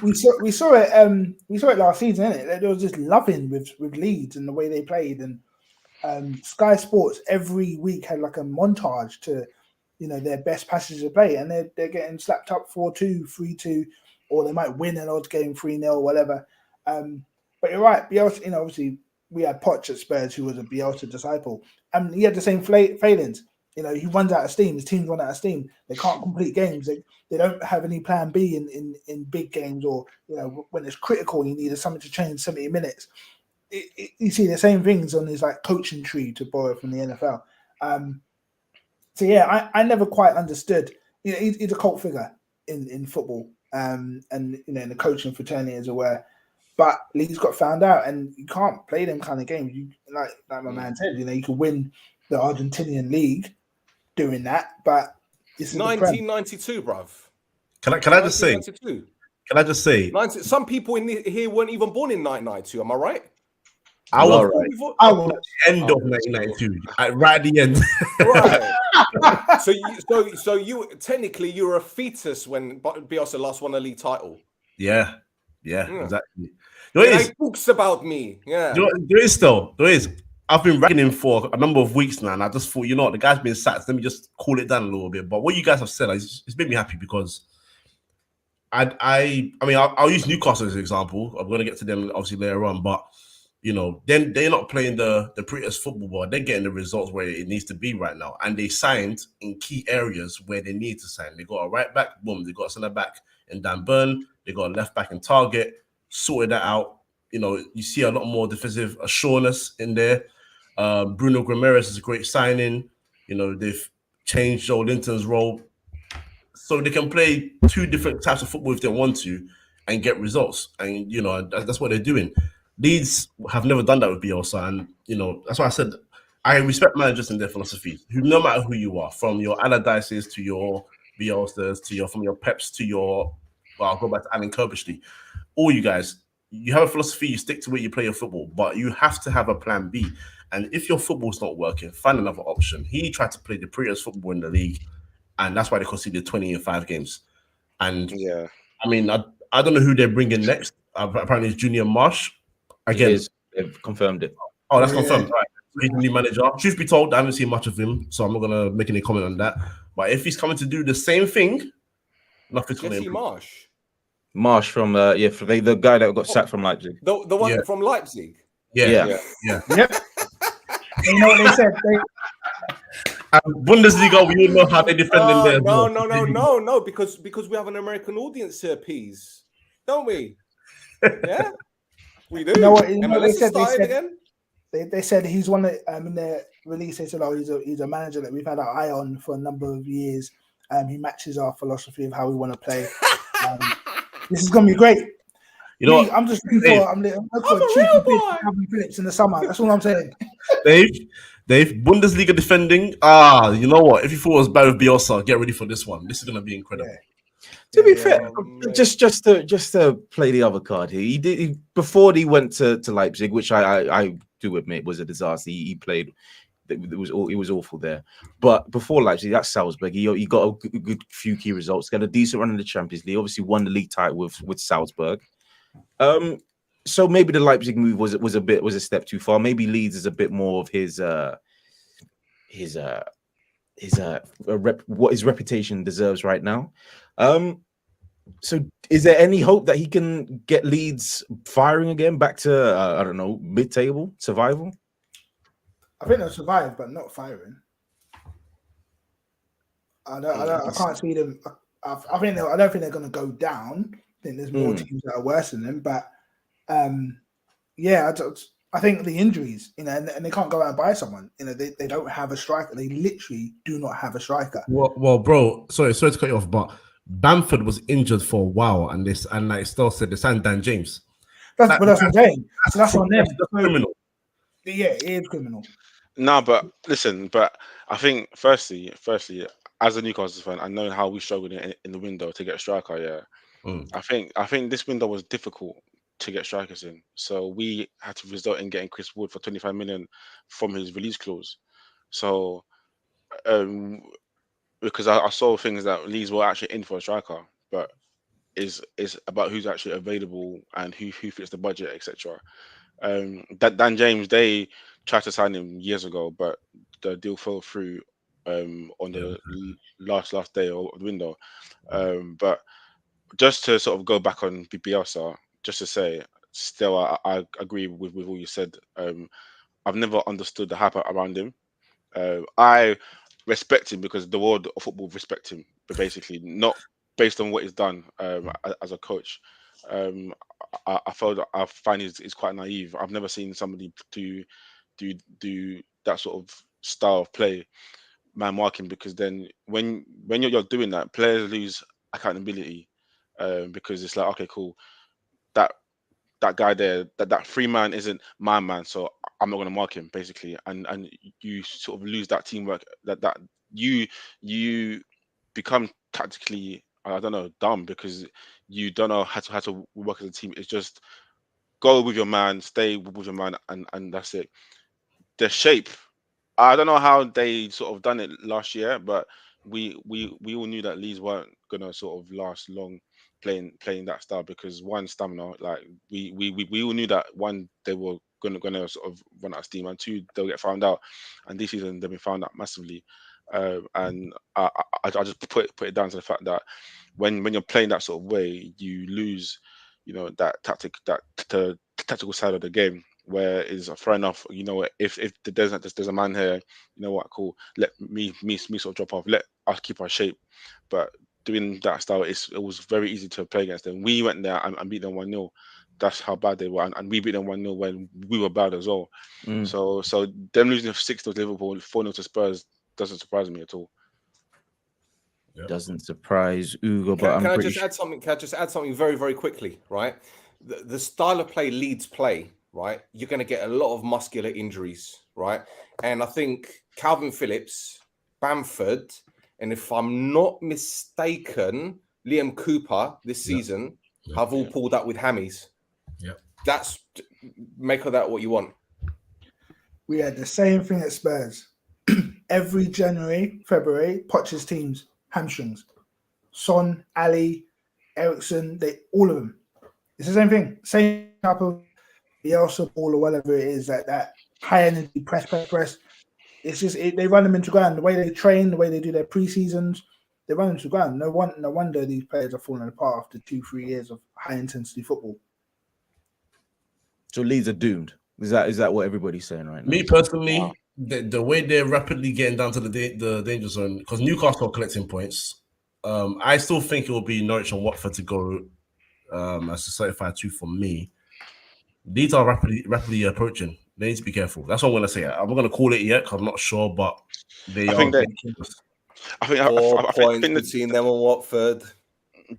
We saw it last season, innit? There was just loving with Leeds and the way they played, and Sky Sports every week had like a montage to, their best passages of play, and they're getting slapped up 4-2, 3-2, or they might win an odd game 3-0, whatever. But you're right, Bielsa. Obviously we had Poch at Spurs, who was a Bielsa disciple, and he had the same failings. He runs out of steam. His teams run out of steam. They can't complete games. They don't have any plan B in big games, or when it's critical, you need something to change 70 minutes. You see the same things on his coaching tree, to borrow from the NFL. So yeah, I never quite understood. He's a cult figure in football, and in the coaching fraternity as well. But Leeds got found out, and you can't play them kind of games. You like my man said, you could win the Argentinian league doing that, but this is 1992, bruv. Can I just say? Can I just say? Some people here weren't even born in 1992. Am I right? I was at the end of 1992, right at the end. Right. So you technically you were a fetus when Bielsa last won a league title. Yeah, exactly. There is books about me. Yeah, there is. I've been ragging him for a number of weeks now, and I just thought, the guy's been sacked. Let me just cool it down a little bit. But what you guys have said, it's made me happy, because I'll use Newcastle as an example. I'm going to get to them obviously later on, but then they're not playing the prettiest football, but they're getting the results where it needs to be right now. And they signed in key areas where they need to sign. They got a right back, boom. They got a centre back in Dan Burn. They got a left back in Target. Sorted that out. You see a lot more defensive assurance in there. Bruno Guimaraes is a great signing. They've changed Joe Linton's role, so they can play two different types of football if they want to and get results. And that's what they're doing. Leeds have never done that with Bielsa, and that's why I said I respect managers and their philosophy. No matter who you are, from your Allardyces to your Bielsas from your Peps to your, I'll go back to Alan Kirbishley. All you guys, you have a philosophy. You stick to it. You play your football, but you have to have a plan B. And if your football's not working, find another option. He tried to play the prettiest football in the league, and that's why they conceded 20 in 5 games. And yeah, I don't know who they're bringing next. Apparently, it's Junior Marsh. Again, they've confirmed it. Oh, that's confirmed. Right. He's the new manager. Truth be told, I haven't seen much of him, so I'm not going to make any comment on that. But if he's coming to do the same thing, nothing's going to improve. Marsh from the guy that got sacked from Leipzig. The one from Leipzig. Yeah. Yep. You know what they said? Bundesliga, we all know how they defend in there. No, because we have an American audience here, Peas, don't we? Yeah, we do. You know what they said? They said he's one that in their release they said, he's a manager that we've had our eye on for a number of years. He matches our philosophy of how we want to play. This is gonna be great. I'm just looking for I'm looking for a cheeky bit of Calvin Phillips in the summer. That's all I'm saying. Dave, Bundesliga defending. You know what? If you thought it was bad with Bielsa, get ready for this one. This is gonna be incredible. Yeah. To be fair, just to play the other card here, he did before he went to Leipzig, which I do admit was a disaster. He played. It was awful there. But before Leipzig, that's Salzburg. He got a good few key results. Got a decent run in the Champions League. Obviously, won the league title with Salzburg. So maybe the Leipzig move was a step too far. Maybe Leeds is a bit more of what his reputation deserves right now. So is there any hope that he can get Leeds firing again, back to I don't know, mid-table survival? I think they'll survive, but not firing. I can't see them. I don't think they're going to go down. I think there's more teams that are worse than them. But I think the injuries, and they can't go out and buy someone. They don't have a striker. They literally do not have a striker. Well, bro, sorry to cut you off, but Bamford was injured for a while, and like Stell said, they signed Dan James. But that's what I'm saying. So that's on them. That's criminal. Yeah, it is criminal. No, but listen, but I think firstly, as a Newcastle fan, I know how we struggled in the window to get a striker. Yeah, I think this window was difficult to get strikers in, so we had to resort in getting Chris Wood for 25 million from his release clause. So, because I saw things that Leeds were actually in for a striker, but is about who's actually available and who fits the budget, etc. That Dan James, they tried to sign him years ago, but the deal fell through on the last day of the window. But just to sort of go back on Bielsa, just to say, still, I agree with all you said. I've never understood the hype around him. I respect him because the world of football respect him, but basically not based on what he's done as a coach. I find he's quite naive. I've never seen somebody do that sort of style of play, man marking, because then when you're doing that, players lose accountability because it's like, okay, cool, that guy there, that free man isn't my man, so I'm not going to mark him, basically, and you sort of lose that teamwork. That you become tactically, I don't know, dumb, because you don't know how to work as a team. It's just go with your man, stay with your man, and that's it. The shape, I don't know how they sort of done it last year, but we all knew that Leeds weren't gonna sort of last long playing that style, because one, stamina, like we all knew that, one, they were gonna sort of run out of steam, and two, they'll get found out, and this season they've been found out massively. And I just put it down to the fact that when you're playing that sort of way, you lose, that tactical side of the game, where is fair enough. If there's a man here, you know what, cool, let me sort of drop off, let us keep our shape. But doing that style, it was very easy to play against them. We went there and beat them 1-0. That's how bad they were, and we beat them 1-0 when we were bad as well. So them losing 6-0 to Liverpool, 4-0 to Spurs doesn't surprise me at all. Doesn't surprise Ugo, but can I just add something? Can I just add something very, very quickly? Right, the style of play Leeds play, right, you're going to get a lot of muscular injuries, right? And I think Calvin Phillips, Bamford, and if I'm not mistaken, Liam Cooper this season have all pulled up with hammies. Yeah, that's, make of that what you want. We had the same thing at Spurs. Every January, February, Poch's teams, hamstrings. Son, Ali, Ericsson, all of them. It's the same thing. Same type of Bielsa ball or whatever it is, that high energy press. It's just they run them into ground. The way they train, the way they do their pre-seasons, they run them into ground. No wonder these players are falling apart after 2-3 years of high intensity football. So Leeds are doomed. Is that what everybody's saying right now? Me personally, the way they're rapidly getting down to the danger zone, because Newcastle are collecting points. I still think it will be Norwich and Watford to go as a certified 2 for me. These are rapidly approaching. They need to be careful. That's what I'm going to say. I'm not going to call it yet because I'm not sure, but I think 4 points between them and Watford.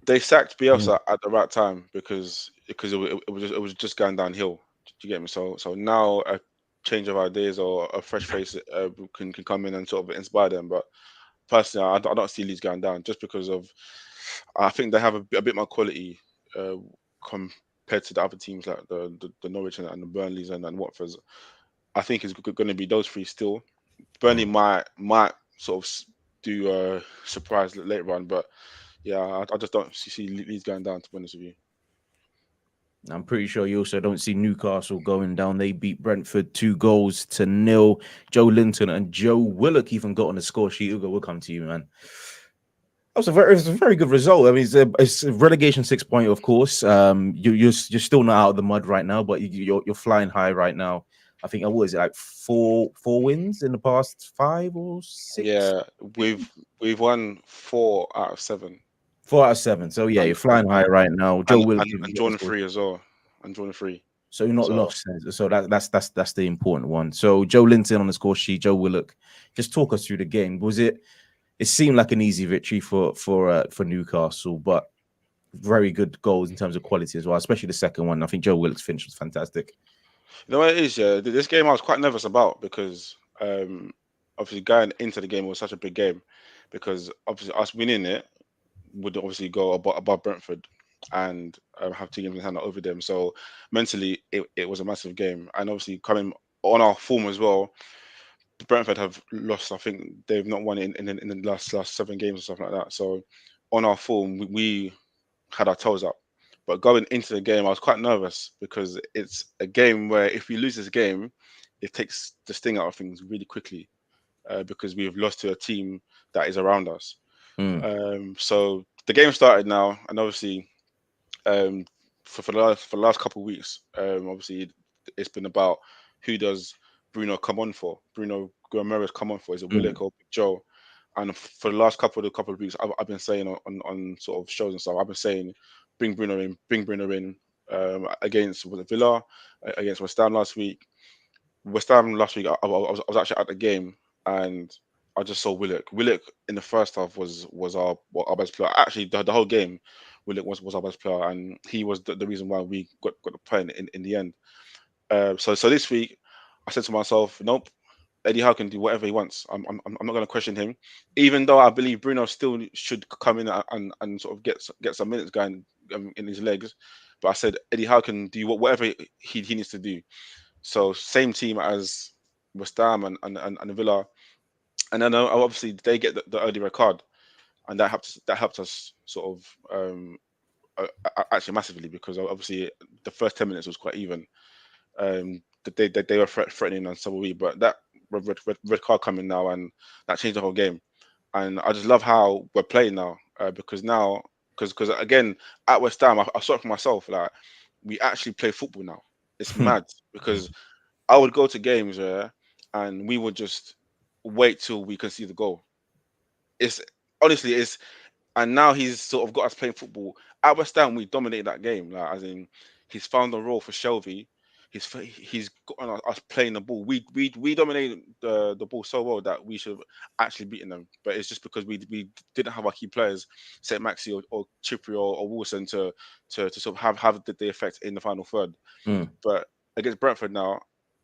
They sacked Bielsa at the right time because it was just going downhill. Do you get me? So now a change of ideas or a fresh face can come in and sort of inspire them. But personally, I don't see Leeds going down just because of, I think they have a bit more quality compared to the other teams like the Norwich and the Burnleys and Watfords. I think it's going to be those 3 still. Burnley might sort of do a surprise later on, but yeah, I just don't see Leeds going down, to be honest with you. I'm pretty sure you also don't see Newcastle going down. They beat Brentford 2-0. Joe Linton and Joe Willock even got on the score sheet. Hugo, we'll come to you, man. It was a very good result. I mean, it's a relegation 6 point, of course. You're still not out of the mud right now, but you're flying high right now. I think, what is it, like 4 wins in the past 5 or 6? Yeah, we've won 4 out of 7. 4 out of 7. So yeah, you're flying high right now. Joe Willock and drawn 3 as well. And drawn 3. So you're not lost. So that's the important one. So Joe Linton on the score sheet, Joe Willock. Just talk us through the game. It seemed like an easy victory for Newcastle, but very good goals in terms of quality as well, especially the second one. I think Joe Willock's finish was fantastic. You know what it is, yeah. This game I was quite nervous about because obviously going into the game was such a big game, because obviously us winning it would obviously go above Brentford and have 2 games in hand over them. So mentally, it was a massive game, and obviously coming on our form as well. Brentford have lost. I think they've not won in the last 7 games or something like that. So on our form, we had our toes up. But going into the game, I was quite nervous because it's a game where if we lose this game, it takes the sting out of things really quickly, because we've lost to a team that is around us. So the game started now, and obviously, for the last couple of weeks, obviously it's been about who does Bruno come on for? Bruno Guimaraes come on for? Is it Willock or Big Joe? And for the last couple of weeks, I've been saying on sort of shows and stuff, I've been saying bring Bruno in against Villa, against West Ham last week. West Ham last week, I was actually at the game, and I just saw Willock. Willock in the first half was our best player. Actually, the whole game, Willock was our best player, and he was the reason why we got the point in the end. So this week, I said to myself, nope, Eddie Howe can do whatever he wants. I'm not going to question him, even though I believe Bruno still should come in and sort of get some minutes going in his legs. But I said Eddie Howe can do whatever he needs to do. So same team as West Ham and Villa, and then obviously they get the early red card, and that helped us sort of actually massively, because obviously the first 10 minutes was quite even. They were threatening, and so were we. But that red card coming now, and that changed the whole game. And I just love how we're playing now, because again at West Ham, I saw it for myself. Like, we actually play football now. It's mad, because I would go to games and we would just wait till we can see the goal. It's honestly, and now he's sort of got us playing football. At West Ham, we dominated that game. Like, as in, he's found a role for Shelby. He's got us playing the ball. We dominated the ball so well that we should have actually beaten them. But it's just because we didn't have our key players, say Maxi or Chipri or Wilson, to sort of have the effect in the final third. But against Brentford now,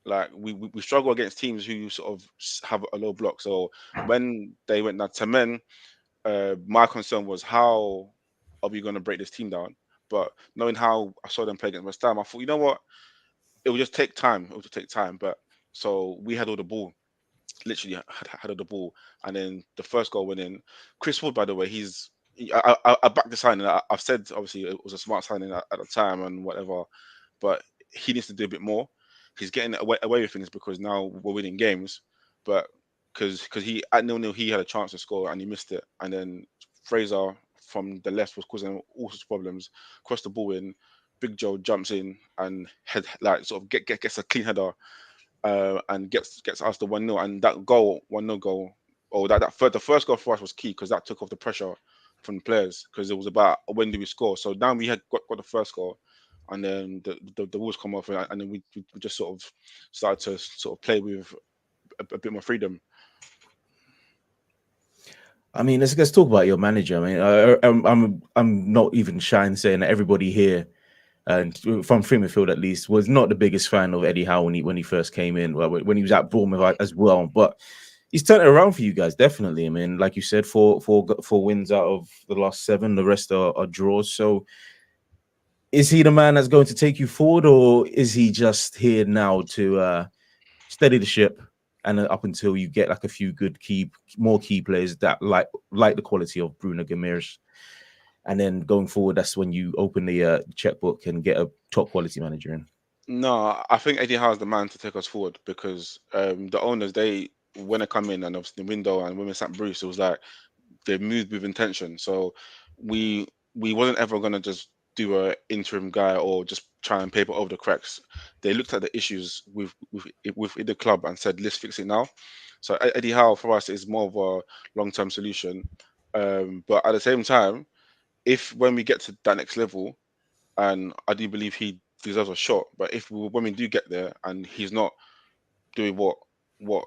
like we struggle against teams who sort of have a low block. So when they went down 10 men, my concern was, how are we going to break this team down? But knowing how I saw them play against West Ham, I thought, you know what, it would just take time. It would just take time. But so we had all the ball, literally had all the ball, and then the first goal went in. Chris Wood, by the way, I backed the signing. I've said obviously it was a smart signing at the time and whatever, but he needs to do a bit more. He's getting away with things because now we're winning games, but because he at 0-0 he had a chance to score and he missed it, and then Fraser from the left was causing all sorts of problems. Crossed the ball in, Big Joe jumps in and gets a clean header, and gets us the 1-0, and that goal, 1-0 goal, or the first goal for us was key because that took off the pressure from the players, because it was about when do we score. So now we had got the first goal, and then the rules come off, and then we just sort of started to sort of play with a bit more freedom. I mean, let's talk about your manager. I mean, I'm not even shy in saying that everybody here, and from Freemanfield at least, was not the biggest fan of Eddie Howe when he first came in. Well, when he was at Bournemouth as well, but he's turned it around for you guys, definitely. I mean, like you said, four wins out of the last 7, the rest are draws. So, is he the man that's going to take you forward, or is he just here now to steady the ship, and up until you get like a few good more key players that like the quality of Bruno Guimaraes, and then going forward, that's when you open the checkbook and get a top quality manager in? No, I think Eddie Howe is the man to take us forward, because the owners, when they come in, and obviously the window and women St. Bruce, it was like they moved with intention. So we wasn't ever gonna just do a interim guy or just try and paper over the cracks. They looked at the issues with the club and said, let's fix it now. So Eddie Howe for us is more of a long-term solution. But at the same time, when we get to that next level, and I do believe he deserves a shot. But when we do get there and he's not doing what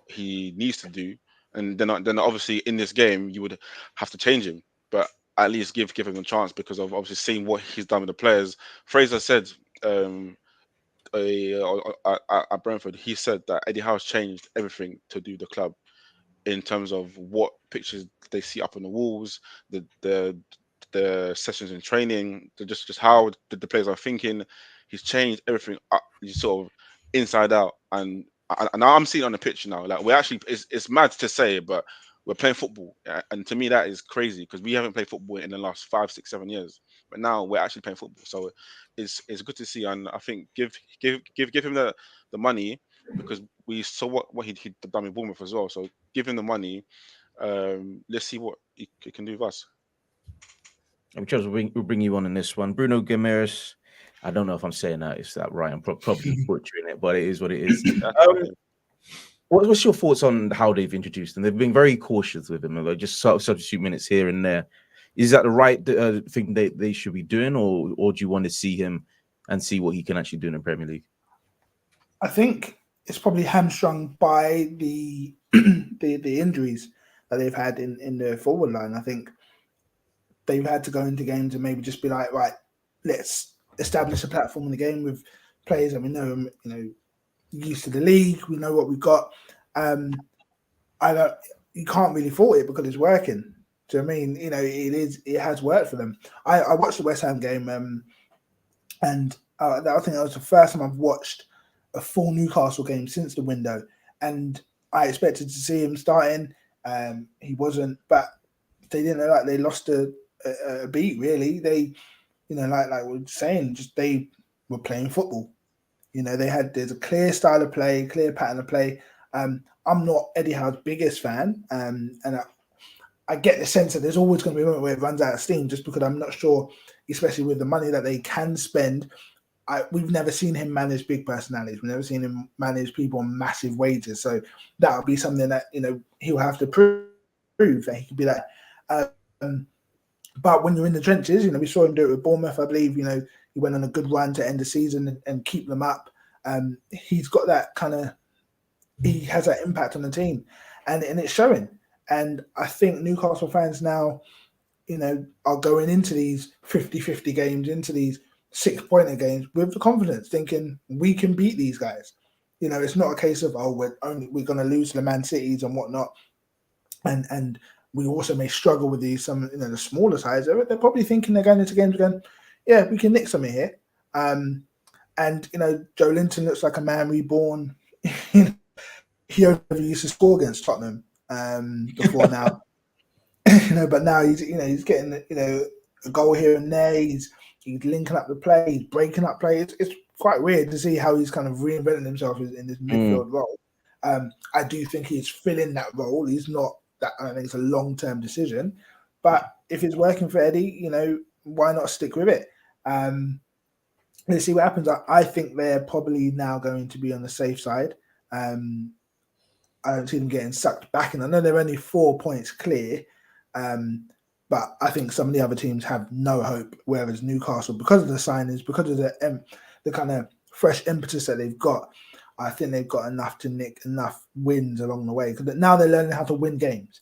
he needs to do, and then obviously in this game you would have to change him. But at least give him a chance because of obviously seeing what he's done with the players. Fraser said at Brentford, he said that Eddie Howe's changed everything to do the club in terms of what pictures they see up on the walls, the sessions in training, just how the players are thinking. He's changed everything up, sort of inside out, and I'm seeing it on the pitch now. Like we're actually, it's mad to say, but we're playing football, and to me that is crazy because we haven't played football in the last 5, 6, 7 years, but now we're actually playing football. So it's good to see, and I think give him the money because we saw what he done with Bournemouth as well. So give him the money. Let's see what he can do with us. I'm sure we'll bring you on in this one. Bruno Guimaraes. I don't know if I'm saying that. Is that right? I'm probably butchering it, but it is what it is. What's your thoughts on how they've introduced him? They've been very cautious with him, like just substitute minutes here and there. Is that the right thing they should be doing, or do you want to see him and see what he can actually do in the Premier League? I think it's probably hamstrung by the the injuries that they've had in the forward line. I think they've had to go into games and maybe just be like, right, let's establish a platform in the game with players that we know, used to the league. We know what we've got. You can't really fault it because it's working. Do you know what I mean? It has worked for them. I watched the West Ham game, and I think that was the first time I've watched a full Newcastle game since the window, and I expected to see him starting. He wasn't, but they didn't like they lost a beat. Really, they, like we were saying, just they were playing football. There's a clear style of play, clear pattern of play. I'm not Eddie Howe's biggest fan, and I get the sense that there's always going to be a moment where it runs out of steam, just because I'm not sure, especially with the money that they can spend. We've never seen him manage big personalities. We've never seen him manage people on massive wages. So that would be something that he'll have to prove that he could be that. But when you're in the trenches, we saw him do it with Bournemouth. I believe he went on a good run to end the season and keep them up. He's got that kind of. He has that impact on the team, and it's showing. And I think Newcastle fans now, are going into these 50-50 games, into these 6-pointer games with the confidence, thinking we can beat these guys. It's not a case of we're going to lose to the Man Cities and whatnot, and we also may struggle with the smaller sides. They're probably thinking they're going into games going, yeah, we can nick something here. And Joe Linton looks like a man reborn. He only used to score against Tottenham before now. But now he's getting a goal here and there. He's linking up the play. He's breaking up play. It's quite weird to see how he's kind of reinvented himself in this midfield role. I do think he's filling that role. He's not that. I think it's a long-term decision. But if it's working for Eddie, why not stick with it? Let's see what happens. I think they're probably now going to be on the safe side. I don't see them getting sucked back, and I know they're only 4 points clear, but I think some of the other teams have no hope. Whereas Newcastle, because of the signings, because of the kind of fresh impetus that they've got, I think they've got enough to nick enough wins along the way. Because now they're learning how to win games.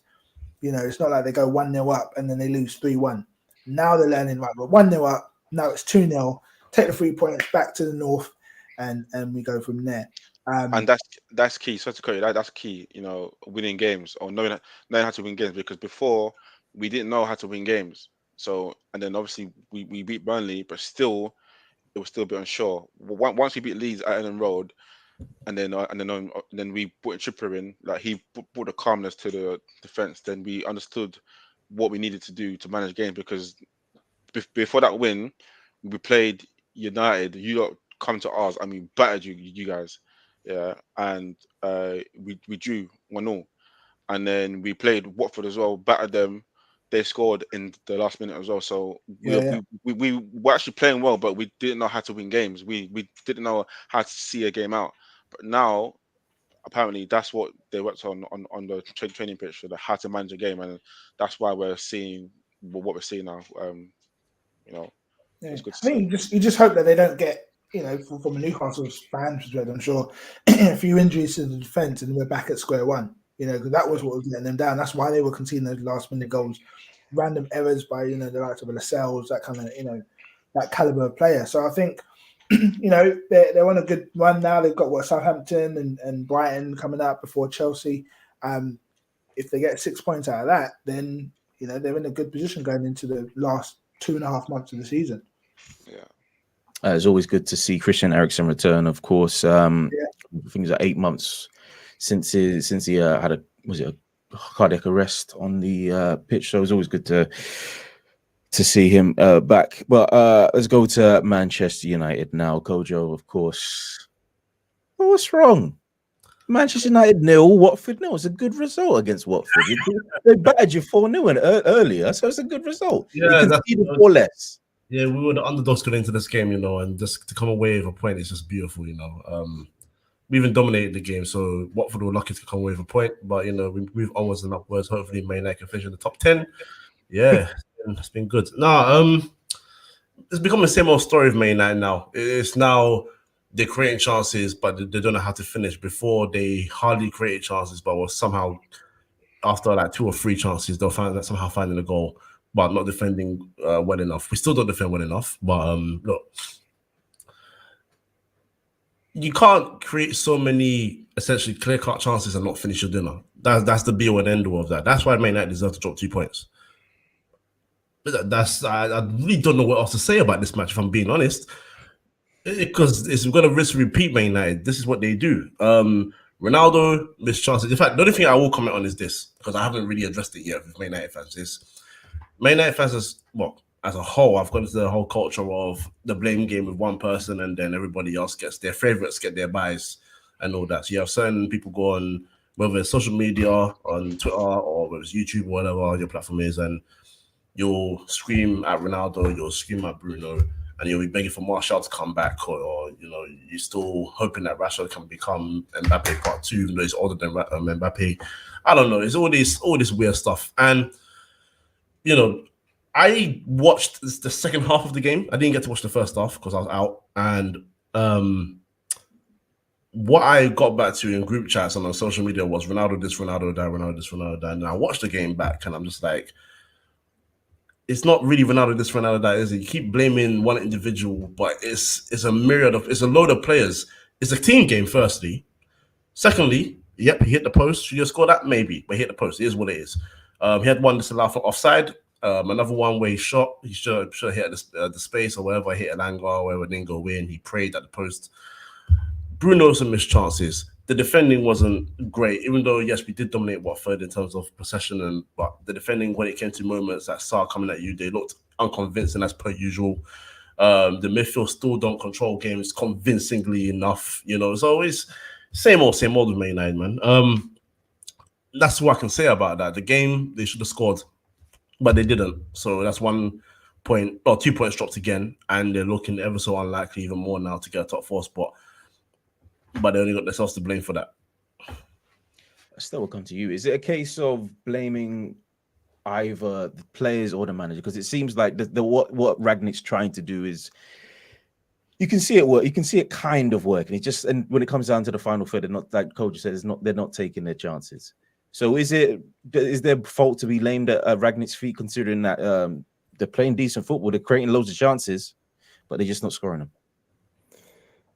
It's not like they go 1-0 up and then they lose 3-1. Now they're learning, right, we're 1-0 up, now it's 2-0, take the 3 points back to the north, and we go from there. And that's key. So to quote, that's key. Winning games or knowing how to win games, because before we didn't know how to win games. So and then obviously we beat Burnley, but still it was still a bit unsure. Once we beat Leeds at Elland Road, and then we put Trippier in, like he brought the calmness to the defense. Then we understood what we needed to do to manage games, because before that win, we played United. You lot come to ours and we battered you guys. Yeah, and we drew 1-0, and then we played Watford as well, battered them. They scored in the last minute as well. So we were actually playing well, but we didn't know how to win games. We didn't know how to see a game out. But now, apparently, that's what they worked on the training pitch, so how to manage a game, and that's why we're seeing what we're seeing now. It's good to see. You just hope that they don't get from a Newcastle fan perspective, I'm sure a few injuries to the defence and we're back at square one. Because that was what was letting them down. That's why they were conceding those last-minute goals, random errors by the likes of Lascelles, that kind of that caliber of player. So I think they're on a good run now. They've got Southampton and Brighton coming up before Chelsea. If they get 6 points out of that, then they're in a good position going into the last 2.5 months of the season. Yeah. It's always good to see Christian Eriksen return. Of course, I think it's 8 months since he had a cardiac arrest on the pitch. So it's always good to see him back. But let's go to Manchester United now. Kojo, of course. Well, what's wrong? Manchester United 0, Watford 0. It's a good result against Watford. They battered you 4-0 earlier, so it's a good result. Yeah, that's 4 less. Yeah, we were the underdogs going into this game, and just to come away with a point is just beautiful, We even dominated the game, so Watford were lucky to come away with a point. But we've onwards and upwards. Hopefully, Man United can finish in the top 10. Yeah, it's been good. No, it's become the same old story of Man United now. It's now they're creating chances, but they don't know how to finish. Before they hardly created chances, but was somehow after like 2 or 3 chances, they'll somehow finding a goal, but not defending well enough. We still don't defend well enough, but look. You can't create so many essentially clear-cut chances and not finish your dinner. That's the be-all and end-all of that. That's why Man United deserve to drop 2 points. I really don't know what else to say about this match, if I'm being honest. Because it's going to risk repeat Man United. This is what they do. Ronaldo missed chances. In fact, the only thing I will comment on is this, because I haven't really addressed it yet with Man United fans, is Man United fans as a whole, I've got into the whole culture of the blame game with one person and then everybody else gets their favorites, get their buys and all that. So you have certain people go on, whether it's social media, on Twitter or whether it's YouTube or whatever your platform is, and you'll scream at Ronaldo, you'll scream at Bruno, and you'll be begging for Martial to come back, or you're still hoping that Rashford can become Mbappe part 2, even though he's older than Mbappe. I don't know. It's all this weird stuff. And, I watched the second half of the game. I didn't get to watch the first half because I was out. And what I got back to in group chats and on social media was Ronaldo this, Ronaldo that, Ronaldo this, Ronaldo that. And I watched the game back and I'm just like, it's not really Ronaldo this, Ronaldo that, is it? You keep blaming one individual, but it's a myriad of, it's a load of players. It's a team game, firstly. Secondly, yep, he hit the post. Should you score that? Maybe, but he hit the post. It is what it is. He had one that's allowed for offside. Another one where he shot, he should have hit the space or wherever, hit an angle or wherever, didn't go in. He prayed at the post. Bruno also missed chances. The defending wasn't great, even though, yes, we did dominate Watford in terms of possession, but the defending, when it came to moments that saw coming at you, they looked unconvincing as per usual. The midfield still don't control games convincingly enough. It's always same old with Man United, man. That's what I can say about that. The game, they should have scored, but they didn't. So that's 1 point, or 2 points dropped again, and they're looking ever so unlikely, even more now, to get a top 4 spot. But they only got themselves to blame for that. I still will come to you. Is it a case of blaming either the players or the manager? Because it seems like what Rangnick's trying to do is, you can see it work. You can see it kind of working. And when it comes down to the final third, they're not, like Coach said, they're not taking their chances. So is there fault to be blamed at Rangnick's feet, considering that they're playing decent football, they're creating loads of chances, but they're just not scoring them?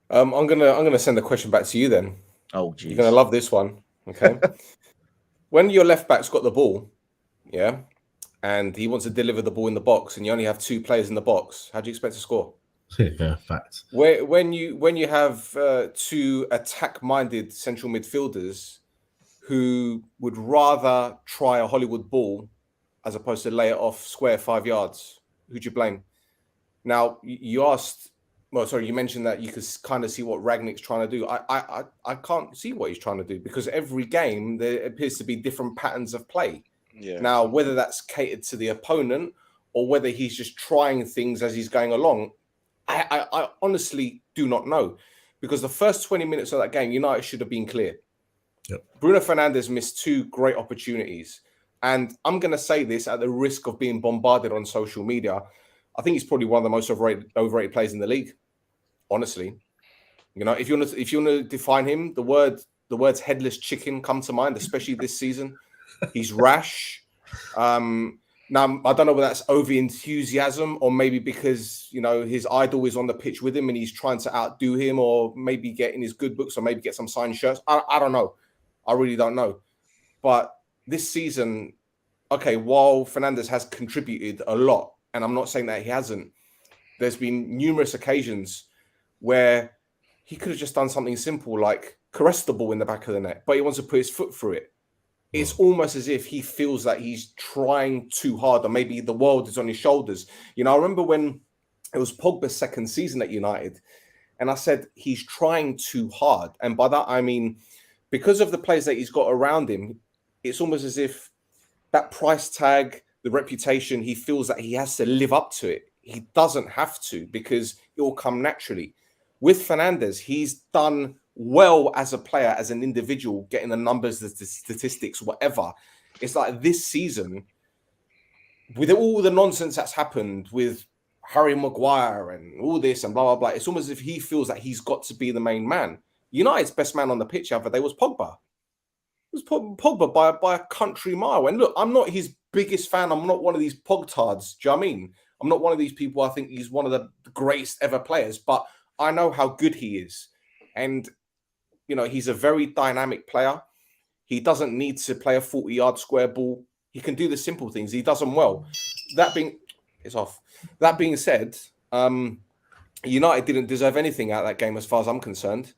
I'm gonna send the question back to you then. Oh, geez. You're gonna love this one. Okay. When your left back's got the ball, yeah, and he wants to deliver the ball in the box, and you only have 2 players in the box, how do you expect to score? Yeah, facts. When you have 2 attack-minded central midfielders who would rather try a Hollywood ball as opposed to lay it off square 5 yards, who'd you blame? Now, you asked. Well, sorry, you mentioned that you could kind of see what Rangnick's trying to do. I can't see what he's trying to do, because every game there appears to be different patterns of play. Yeah. Now, whether that's catered to the opponent or whether he's just trying things as he's going along, I honestly do not know, because the first 20 minutes of that game, United should have been clear. Yep. Bruno Fernandes missed 2 great opportunities. And I'm going to say this at the risk of being bombarded on social media. I think he's probably one of the most overrated players in the league. honestly. You know, if you want to define him, the words headless chicken come to mind, especially this season. He's rash. Now I don't know whether that's over enthusiasm or maybe because his idol is on the pitch with him and he's trying to outdo him, or maybe get in his good books, or maybe get some signed shirts. I don't know. I really don't know. But this season, okay, while Fernandes has contributed a lot, and I'm not saying that he hasn't, there's been numerous occasions where he could have just done something simple like caress the ball in the back of the net, but he wants to put his foot through it. It's almost as if he feels that he's trying too hard, or maybe the world is on his shoulders. I remember when it was Pogba's second season at United, and I said he's trying too hard. And by that, I mean, because of the players that he's got around him, it's almost as if that price tag, the reputation, he feels that he has to live up to it. He doesn't have to, because it will come naturally. With Fernandes, he's done well as a player, as an individual, getting the numbers, the statistics, whatever. It's like this season, with all the nonsense that's happened with Harry Maguire and all this and blah, blah, blah, it's almost as if he feels that he's got to be the main man. United's best man on the pitch the other day was Pogba. It was Pogba by a country mile. And look, I'm not his biggest fan. I'm not one of these Pogtards. Do you know what I mean? I'm not one of these people. I think he's one of the greatest ever players, but I know how good he is. And he's a very dynamic player. He doesn't need to play a 40-yard square ball. He can do the simple things. He does them well. That being said, United didn't deserve anything out of that game as far as I'm concerned.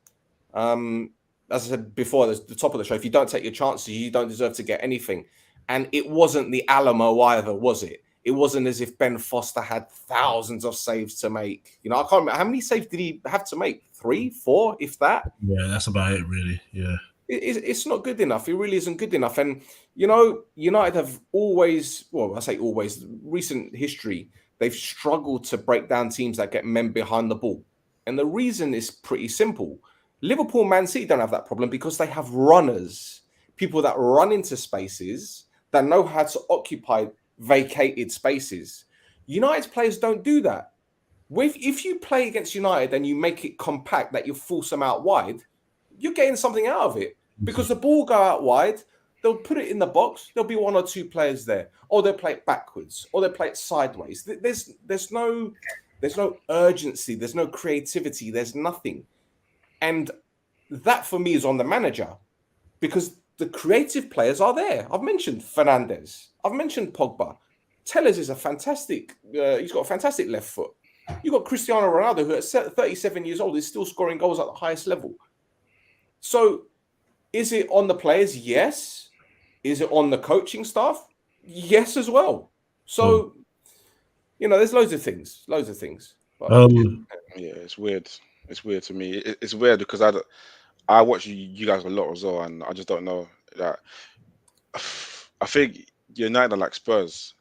As I said before, the top of the show, if you don't take your chances, you don't deserve to get anything. And it wasn't the Alamo either, was it? It wasn't as if Ben Foster had thousands of saves to make. I can't remember. How many saves did he have to make? 3, 4, if that? Yeah, that's about it, really. Yeah. It's not good enough. It really isn't good enough. And, United have always, well, I say always, recent history, they've struggled to break down teams that get men behind the ball. And the reason is pretty simple. Liverpool, Man City don't have that problem because they have runners, people that run into spaces, that know how to occupy vacated spaces. United's players don't do that. If you play against United and you make it compact, that you force them out wide, you're getting something out of it, because the ball go out wide, they'll put it in the box, there'll be 1 or 2 players there, or they'll play it backwards, or they'll play it sideways. There's no urgency, there's no creativity, there's nothing. And that for me is on the manager, because the creative players are there. I've mentioned Fernandes. I've mentioned Pogba. Tellez is a fantastic, he's got a fantastic left foot. You've got Cristiano Ronaldo, who at 37 years old is still scoring goals at the highest level. So is it on the players? Yes. Is it on the coaching staff? Yes, as well. So, there's loads of things. But, yeah, it's weird. It's weird to me. It's weird because I watch you guys a lot as well, and I just don't know that. I think United are like Spurs,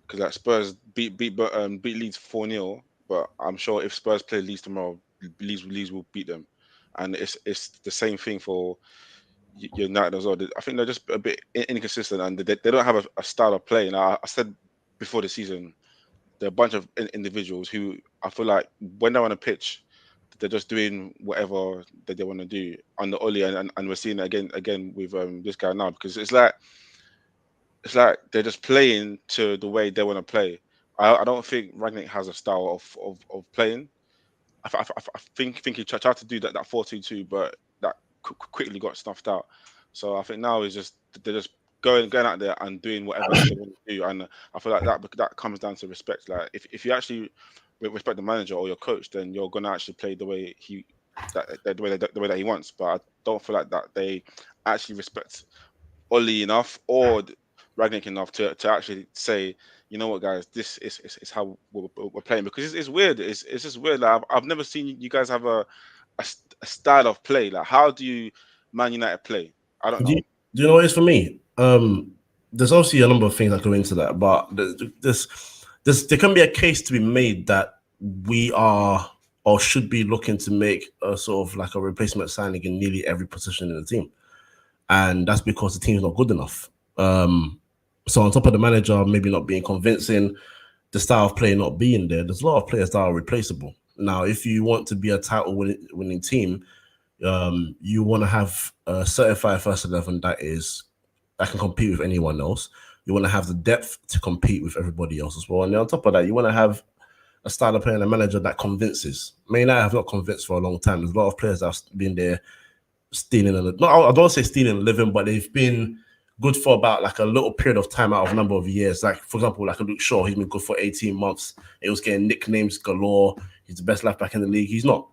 because like Spurs beat Leeds 4-0, but I'm sure if Spurs play Leeds tomorrow, Leeds will beat them, and it's the same thing for United as well. I think they're just a bit inconsistent, and they don't have a style of play. And I said before the season, there are a bunch of individuals who I feel like when they're on a pitch, they're just doing whatever that they want to do on the Oli, and we're seeing it again with this guy now, because it's like they're just playing to the way they want to play. I don't think Rangnick has a style of playing. I think he tried to do that 4-2-2, but that quickly got snuffed out. So I think now they're just going out there and doing whatever they want to do, and I feel like that comes down to respect. Like if you actually respect the manager or your coach, then you're gonna actually play the way the way that he wants. But I don't feel like that they actually respect Oli enough or Rangnick enough to actually say, you know what, guys, this is how we're playing, because it's weird. It's just weird. Like I've never seen you guys have a style of play. Like, how do you Man United play? I don't know. Do you know what it is for me? There's obviously a number of things that go into that, but there can be a case to be made that we are or should be looking to make a sort of like a replacement signing in nearly every position in the team, and that's because the team's not good enough. So on top of the manager maybe not being convincing, the style of play not being there, there's a lot of players that are replaceable. Now, if you want to be a title winning team, you want to have a certified first 11 that can compete with anyone else. You want to have the depth to compete with everybody else as well. And on top of that, you want to have a style of play and a manager that convinces. I have not convinced for a long time. There's a lot of players that have been there stealing. I don't say stealing a living, but they've been good for about like a little period of time out of a number of years. Like, for example, like a Luke Shaw, he's been good for 18 months. He was getting nicknames galore. He's the best left back in the league. He's not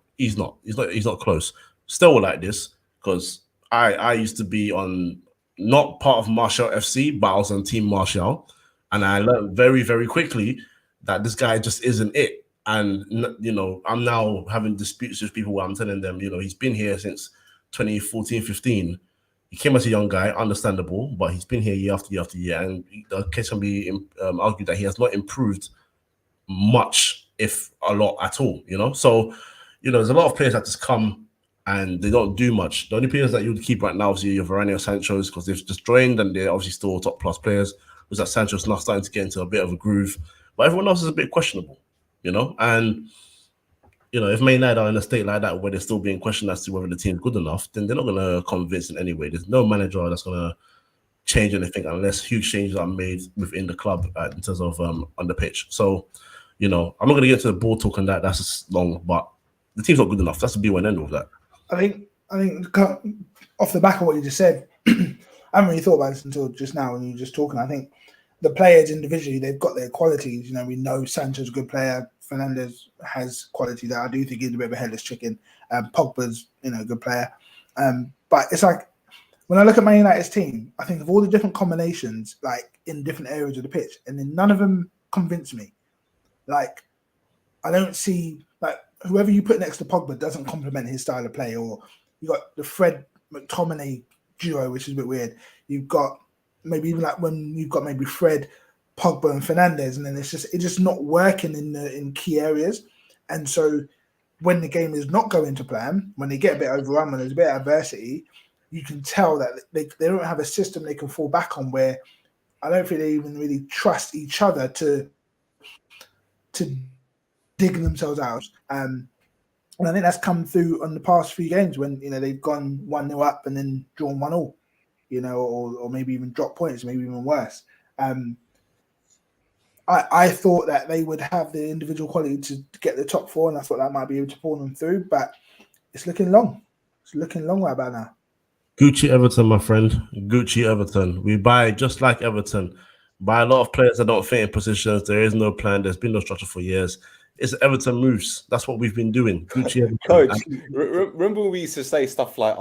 close. Still like this, because I used to be on, not part of Martial FC, but I was on Team Martial, and I learned very, very quickly that this guy just isn't it. And I'm now having disputes with people where I'm telling them, he's been here since 2014, 15. He came as a young guy, understandable, but he's been here year after year after year, and the case can be argued that he has not improved much, if a lot at all. So there's a lot of players that just come and they don't do much. The only players that you would keep right now, obviously, your Varane or Sancho's, because they've just joined and they're obviously still top class players. Was that Sancho's now starting to get into a bit of a groove, but everyone else is a bit questionable, and if Man United are in a state like that where they're still being questioned as to whether the team's good enough, then they're not going to convince in any way. There's no manager that's going to change anything unless huge changes are made within the club in terms of on the pitch. So, I'm not going to get into the ball talk and that's just long, but the team's not good enough. That's the be one end of that. I think off the back of what you just said, I haven't really thought about this until just now when you were just talking. I think the players individually, they've got their qualities. We know Sancho's a good player. Fernandes has quality that I do think he's a bit of a headless chicken. Pogba's, a good player. But it's like, when I look at Man United's team, I think of all the different combinations, like in different areas of the pitch, and then none of them convince me. Like, I don't see, like, whoever you put next to Pogba doesn't complement his style of play. Or you got the Fred McTominay duo, which is a bit weird. You've got maybe even like when you've got maybe Fred, Pogba, and Fernandes, and then it's just not working in key areas. And so when the game is not going to plan, when they get a bit overrun, when there's a bit of adversity, you can tell that they don't have a system they can fall back on, where I don't think they even really trust each other to dig themselves out. And I think that's come through on the past few games when they've gone 1-0 up and then drawn 1-1, or maybe even drop points, maybe even worse. I thought that they would have the individual quality to get the top four, and I thought that might be able to pull them through, but it's looking long. It's looking long right about now. Gucci Everton, my friend. Gucci Everton. We buy just like Everton. Buy a lot of players that don't fit in positions. There is no plan. There's been no structure for years. It's Everton moves. That's what we've been doing. Gucci Everton. Coach, remember when we used to say stuff like,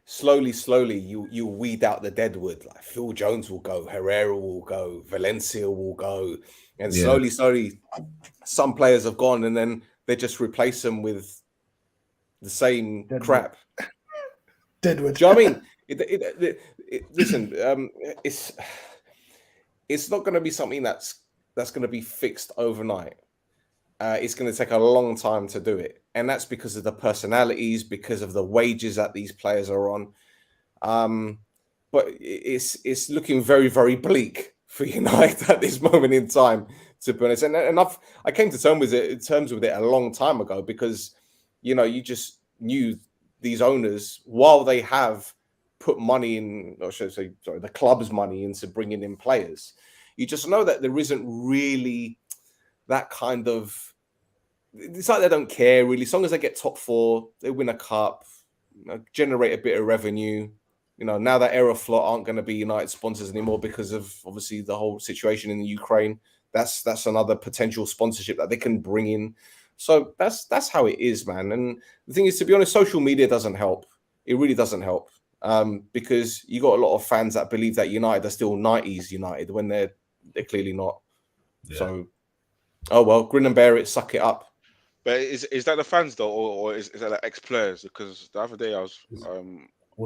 slowly you weed out the deadwood. Like Phil Jones will go, Herrera will go, Valencia will go. And slowly, some players have gone, and then they just replace them with the same deadwood crap. Deadwood. Do you know what I mean? Listen, it's not going to be something that's going to be fixed overnight. It's going to take a long time to do it, and that's because of the personalities, because of the wages that these players are on. But it's looking very, very bleak for United at this moment in time, to be honest. And I came to terms with it a long time ago, because you just knew these owners, while they have put money in, or should I say, sorry, the club's money into bringing in players, you just know that there isn't really that kind of, it's like they don't care really. As long as they get top four, they win a cup, generate a bit of revenue. Now that Aeroflot aren't going to be United sponsors anymore because of obviously the whole situation in the Ukraine. That's another potential sponsorship that they can bring in. So that's how it is, man. And the thing is, to be honest, social media doesn't help. It really doesn't help, because you got a lot of fans that believe that United are still 90s United when they're clearly not. Yeah. So, oh well, grin and bear it, suck it up. But is that the fans though, or is that like ex-players? Because the other day I was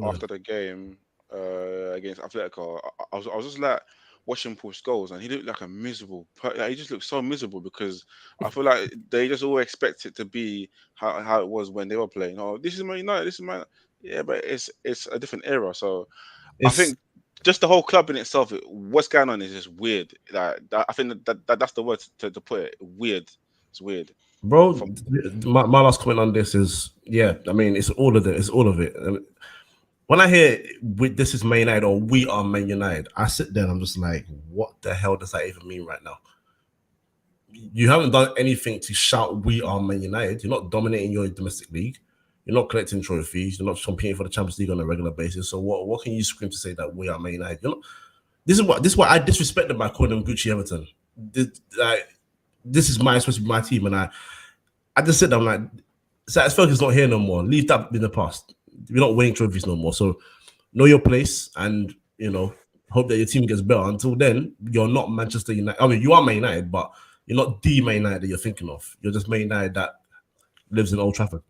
after the game against Atletico, I was just like watching Paul Scholes, and he looked like a miserable. He just looked so miserable, because I feel like they just all expect it to be how it was when they were playing. Oh, this is Man United. This is Man. Yeah, but it's a different era. So I think just the whole club in itself, what's going on is just weird. Like I think that's the word to put it. Weird. It's weird. Bro, my last comment on this is, yeah, I mean, it's all of it. It's all of it. When I hear this is Man United or we are Man United, I sit there and I'm just like, what the hell does that even mean right now? You haven't done anything to shout we are Man United. You're not dominating your domestic league. You're not collecting trophies. You're not competing for the Champions League on a regular basis. So what can you scream to say that we are Man United? This is why I disrespected by calling them Gucci Everton. This is supposed to be my team, and I just sit down like, Ferguson's not here no more. Leave that in the past. We're not winning trophies no more. So know your place, and hope that your team gets better. Until then, you're not Manchester United. I mean, you are Man United, but you're not the Man United that you're thinking of. You're just Man United that lives in Old Trafford.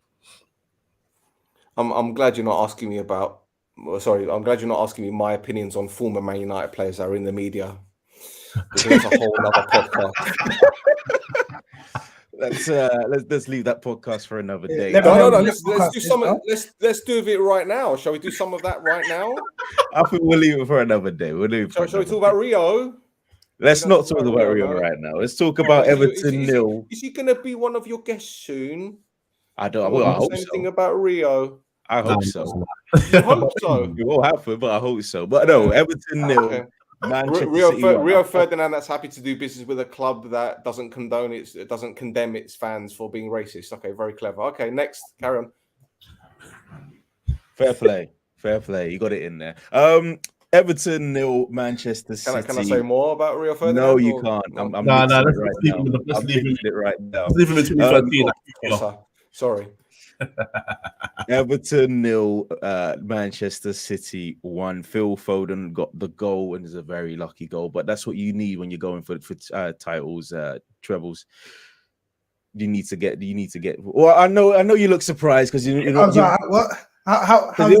I'm glad you're not asking me about. Sorry, I'm glad you're not asking me my opinions on former Man United players that are in the media. Because that's a whole other podcast. Let's leave that podcast for another day. No. Let's do some. Let's do it right now. Shall we do some of that right now? I think we'll leave it for another day. Shall we talk about Rio? Let's not talk about Rio right now. Let's talk about Everton nil. Is he going to be one of your guests soon? I don't. Well, I hope so. Anything about Rio? I hope so. You hope so. It will happen, but I hope so. But no, Everton nil. Okay. Manchester City Rio Ferdinand that's happy to do business with a club that doesn't condemn its fans for being racist. Okay, very clever. Okay, next, carry on. Fair play. You got it in there. Everton nil, Manchester City. Can I say more about Rio Ferdinand? No, you can't. I'm leaving it right now. Let's leave it between 13. Sorry. Everton nil, Manchester City 1. Phil Foden got the goal, and it's a very lucky goal. But that's what you need when you're going for titles, trebles. You need to get. Well, I know you look surprised because you know. What? How exactly.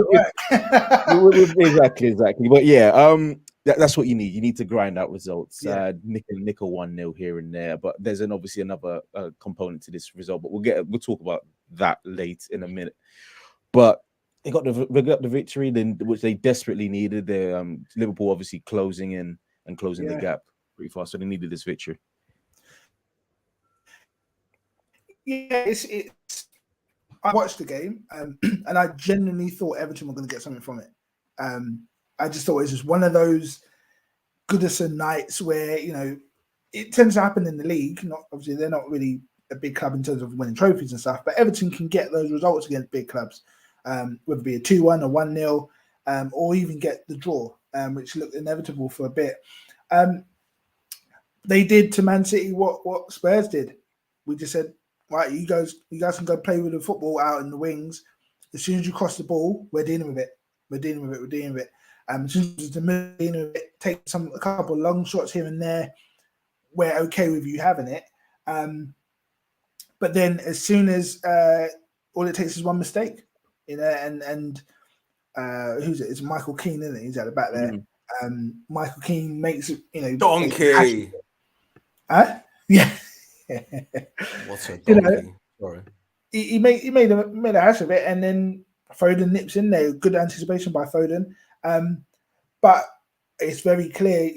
But yeah, that's what you need. You need to grind out results. Yeah. Nickel 1-0 here and there, but there's obviously another component to this result. But we'll talk about that late in a minute. But they got the victory, which they desperately needed. Liverpool obviously closing in and closing the gap pretty fast, so they needed this victory. Yeah, it's. I watched the game, and I genuinely thought Everton were going to get something from it. I just thought it was just one of those Goodison nights where it tends to happen in the league. Obviously, they're not really a big club in terms of winning trophies and stuff, but Everton can get those results against big clubs, whether it be a 2-1 or 1-0, or even get the draw, which looked inevitable for a bit. They did to Man City what Spurs did. We just said, right, you guys can go play with the football out in the wings. As soon as you cross the ball, we're dealing with it. As soon as the middle of it, take a couple of long shots here and there, we're okay with you having it. But then as soon as all it takes is one mistake, and who's it? It's Michael Keane, isn't it? He's at the back there. Michael Keane makes donkey. Yeah. What's a donkey? Sorry. He made a hash of it, and then Foden nips in there. Good anticipation by Foden. But it's very clear,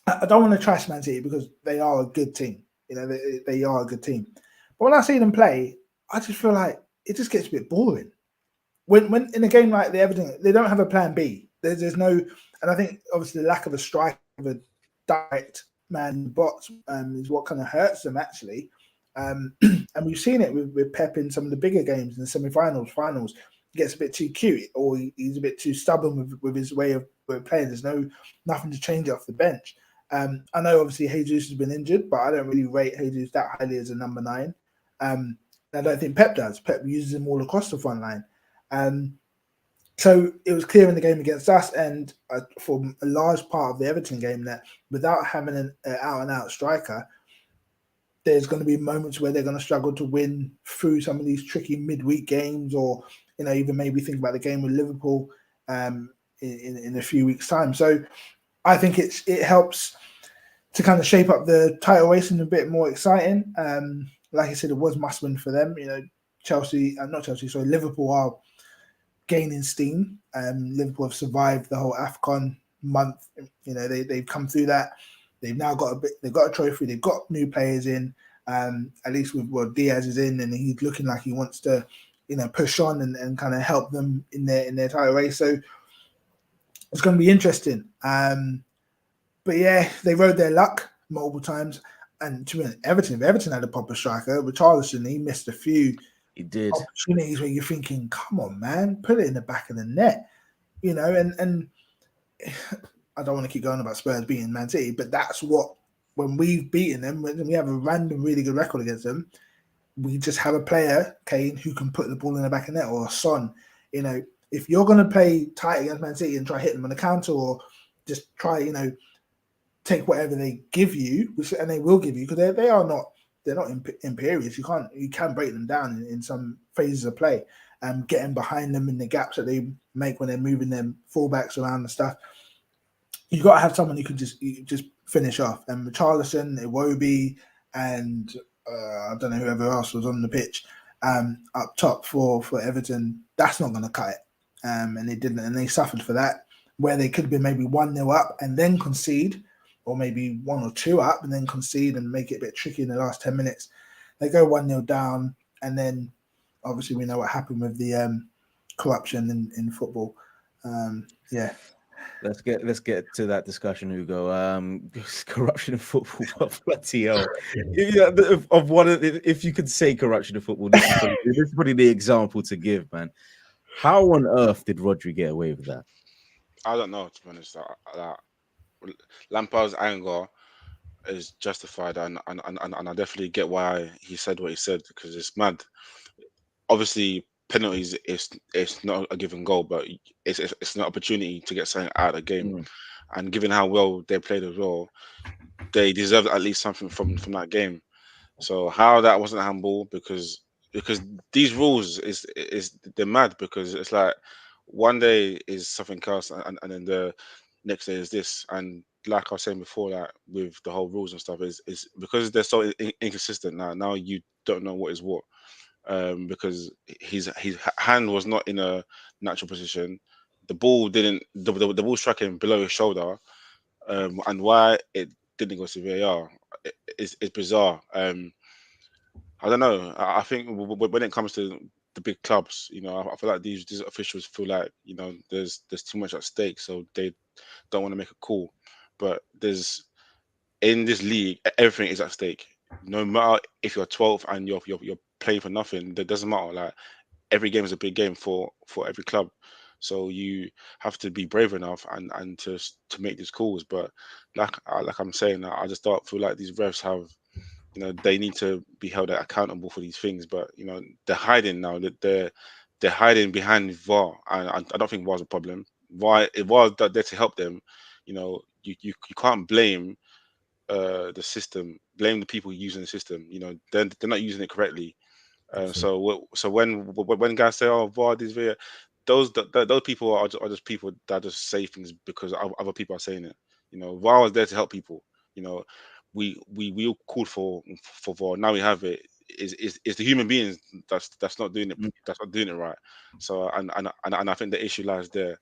I don't want to trash Man City because they are a good team. They are a good team. But when I see them play, I just feel like it just gets a bit boring. When in a game like the Everton, they don't have a plan B. There's no, and I think obviously the lack of a strike of a direct man in the box is what kind of hurts them actually. And we've seen it with Pep in some of the bigger games in the semi-finals, finals. He gets a bit too cute, or he's a bit too stubborn with his way of playing. There's nothing to change off the bench. I know obviously Jesus has been injured, but I don't really rate Jesus that highly as a number 9. I don't think Pep does. Pep uses him all across the front line. So it was clear in the game against us, and for a large part of the Everton game, that without having an out-and-out striker, there's going to be moments where they're going to struggle to win through some of these tricky midweek games, or even maybe think about the game with Liverpool in a few weeks' time. So I think it helps to kind of shape up the title race and a bit more exciting. Like I said, it was must-win for them. Liverpool are gaining steam. Liverpool have survived the whole AFCON month. They've come through that. They've now got they've got a trophy. They've got new players in. At least with what Diaz is in, and he's looking like he wants to, push on and kind of help them in their title race. So it's going to be interesting. But yeah, they rode their luck multiple times. And to me, Everton had a proper striker. Richarlison, he missed a few opportunities where you're thinking, come on, man, put it in the back of the net. And I don't want to keep going about Spurs beating Man City, but that's what, when we've beaten them, when we have a random really good record against them, we just have a player, Kane, who can put the ball in the back of the net, or Son. If you're going to play tight against Man City and try hit them on the counter, or just try, take whatever they give you, and they will give you, because they're not imperious. You can break them down in some phases of play, and getting behind them in the gaps that they make when they're moving them fullbacks around and stuff. You got to have someone who can just finish off. And Richarlison, Iwobi, and I don't know whoever else was on the pitch up top for Everton. That's not going to cut it, and they didn't, and they suffered for that. Where they could have been maybe 1-0 up and then concede, or maybe 1 or 2 up and then concede and make it a bit tricky in the last 10 minutes. They go 1-0 down, and then obviously we know what happened with the corruption in football. Yeah. Let's get to that discussion, Hugo. Corruption in football, bloody hell. If you could say corruption in football, this is probably the example to give, man. How on earth did Rodri get away with that? I don't know, to be honest. Lampard's anger is justified, and I definitely get why he said what he said, because it's mad. Obviously, penalties it's not a given goal, but it's an opportunity to get something out of the game. And given how well they played as well, they deserved at least something from that game. So how that wasn't a handball, because these rules is they're mad, because it's like one day is something else, and then the next day is this. And like I was saying before, that with the whole rules and stuff, is because they're so inconsistent now you don't know what is what. Because his hand was not in a natural position. The ball struck him below his shoulder, and why it didn't go to VAR is bizarre. I don't know. I think when it comes to the big clubs, I feel like these officials feel like there's too much at stake, so they don't want to make a call. But in this league, everything is at stake. No matter if you're 12th and you're playing for nothing, that doesn't matter. Like, every game is a big game for every club, so you have to be brave enough and to make these calls. But like I'm saying, I just don't feel like these refs have, they need to be held accountable for these things. But they're hiding now. They're hiding behind VAR, and I don't think VAR's a problem. VAR was there to help them. You can't blame the system, blame the people using the system. They're not using it correctly. So when guys say, "Oh, VAR, this video," those people are just people that just say things because other people are saying it. VAR is there to help people. We all called for VAR. Now we have it. Is the human beings that's not doing it. That's not doing it right. So and I think the issue lies there.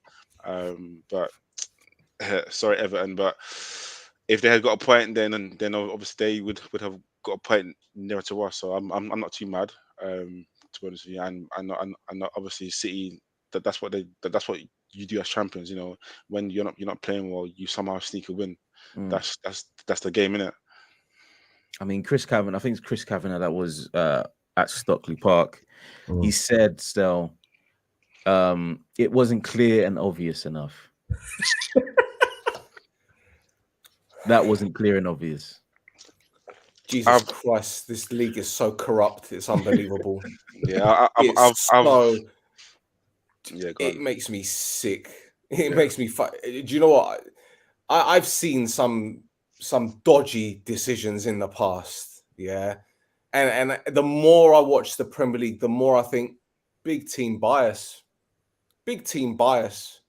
But sorry, Everton, but if they had got a point, then obviously they would have got a point nearer to us. So I'm not too mad, to be honest with you. And obviously City, that's what you do as champions. When you're not playing well, you somehow sneak a win. That's the game, innit? I mean, Chris Kavanagh, I think it's Chris Kavanagh that was at Stockley Park. He said, "STEL, it wasn't clear and obvious enough." That wasn't clear and obvious. Jesus Christ, this league is so corrupt. It's unbelievable. Yeah, it makes me sick. It makes me. Do you know what? I've seen some dodgy decisions in the past. Yeah, and the more I watch the Premier League, the more I think big team bias. Big team bias.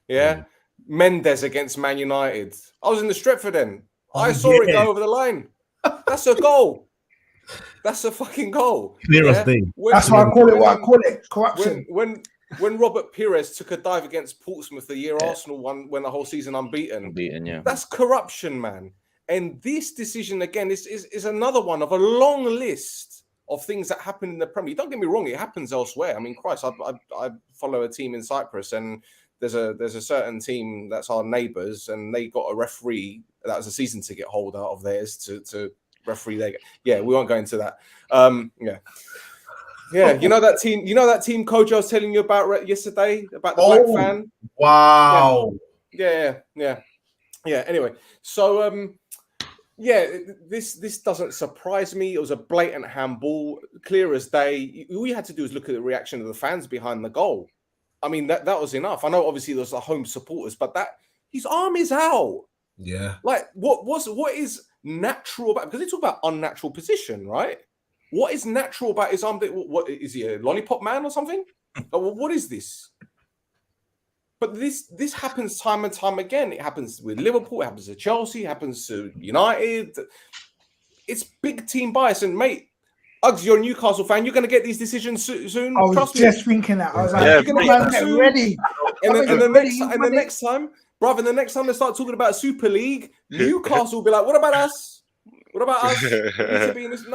Yeah. Mendes against Man United. I was in the Stretford then. I saw it go over the line. That's a goal. That's a fucking goal. Clearest thing. That's why I call it what I call it. Corruption. When Robert Pires took a dive against Portsmouth the year Arsenal won, when the whole season unbeaten. Yeah. That's corruption, man. And this decision, again, is another one of a long list of things that happen in the Premier League. Don't get me wrong, it happens elsewhere. I mean, Christ, I follow a team in Cyprus, and there's a certain team that's our neighbours, and they got a referee that was a season ticket holder of theirs to referee their. Yeah, we won't go into that. Yeah, you know that team coach I was telling you about yesterday about the black fan. Wow. Yeah. Anyway, so this doesn't surprise me. It was a blatant handball, clear as day. All you had to do is look at the reaction of the fans behind the goal. I mean, that was enough. I know obviously there's the home supporters, but his arm is out. Yeah. Like what is natural about, because they talk about unnatural position, right? What is natural about his arm? What is he, a lollipop man or something? What is this? But this happens time and time again. It happens with Liverpool, it happens to Chelsea, it happens to United. It's big team bias. And mate, Uggs, you're a Newcastle fan. You're going to get these decisions soon. I was just thinking that. I was like, you're going to get ready. And the next time, brother, the next time they start talking about Super League, Newcastle will be like, what about us? What about us?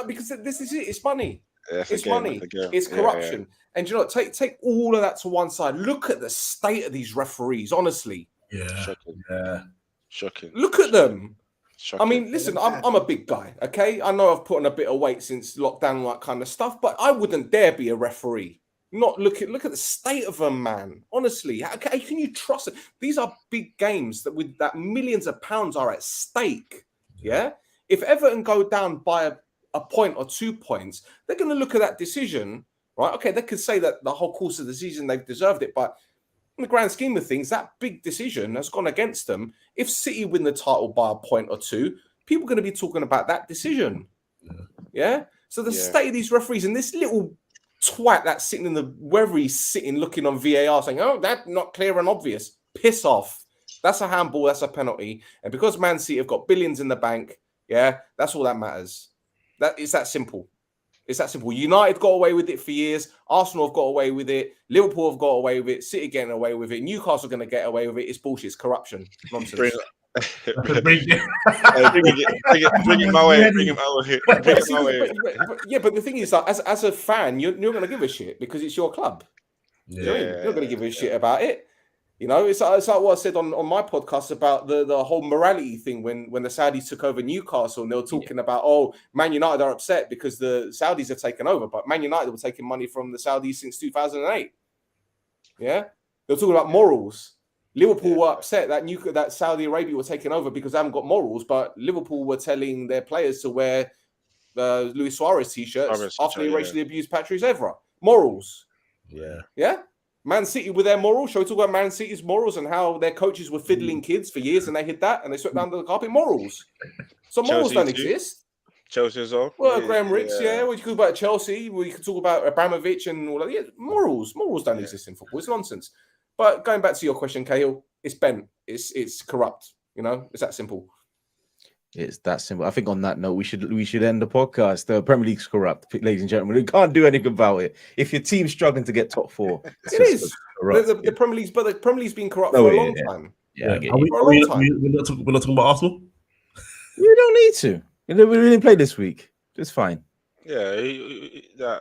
Because this is it. It's money. Yeah, it's money. It's corruption. Yeah. And you know, take all of that to one side. Look at the state of these referees, honestly. Yeah. Shocking. Look at them. Shocking. I mean, listen, I'm a big guy, okay? I know I've put on a bit of weight since lockdown and that kind of stuff, but I wouldn't dare be a referee. Not look at the state of them, man. Honestly, how can you trust it? These are big games that millions of pounds are at stake. Yeah. If Everton go down by a point or 2 points, they're going to look at that decision, right? Okay, they could say that the whole course of the season they've deserved it, but in the grand scheme of things, that big decision has gone against them. If City win the title by a point or two, people are going to be talking about that decision. Yeah. So the state of these referees, and this little twat that's sitting wherever he's sitting looking on VAR saying, oh, that's not clear and obvious. Piss off. That's a handball. That's a penalty. And because Man City have got billions in the bank, yeah, that's all that matters. It's that simple. It's that simple. United got away with it for years. Arsenal have got away with it. Liverpool have got away with it. City getting away with it. Newcastle going to get away with it. It's bullshit. It's corruption. Nonsense. Bring it my way. Bring it my way. Yeah, but the thing is, like, as a fan, you're going to give a shit because it's your club. Yeah. You're not going to give a shit about it. You know, it's like what I said on my podcast about the whole morality thing when the Saudis took over Newcastle, and they were talking about, oh, Man United are upset because the Saudis have taken over, but Man United were taking money from the Saudis since 2008. Yeah, they were talking about morals. Liverpool were upset that Saudi Arabia were taking over because they haven't got morals, but Liverpool were telling their players to wear Luis Suarez t-shirts after they racially abused Patrice Evra. Morals. Yeah. Man City with their morals. Shall we talk about Man City's morals and how their coaches were fiddling kids for years and they hid that and they swept down the carpet? Morals. So morals don't exist. Chelsea as well. Well, Graham Ricks, we could talk about Chelsea. We could talk about Abramovich and all that. Yeah, morals don't exist in football. It's nonsense. But going back to your question, Cahill, it's bent. It's corrupt. You know, it's that simple. It's that simple. I think on that note, we should end the podcast. The Premier League's corrupt, ladies and gentlemen. We can't do anything about it. If your team's struggling to get top four, it is. The Premier League's, but the Premier League's been corrupt for a long time. Yeah, we're not talking about Arsenal. We don't need to. We didn't play this week. It's fine. Yeah,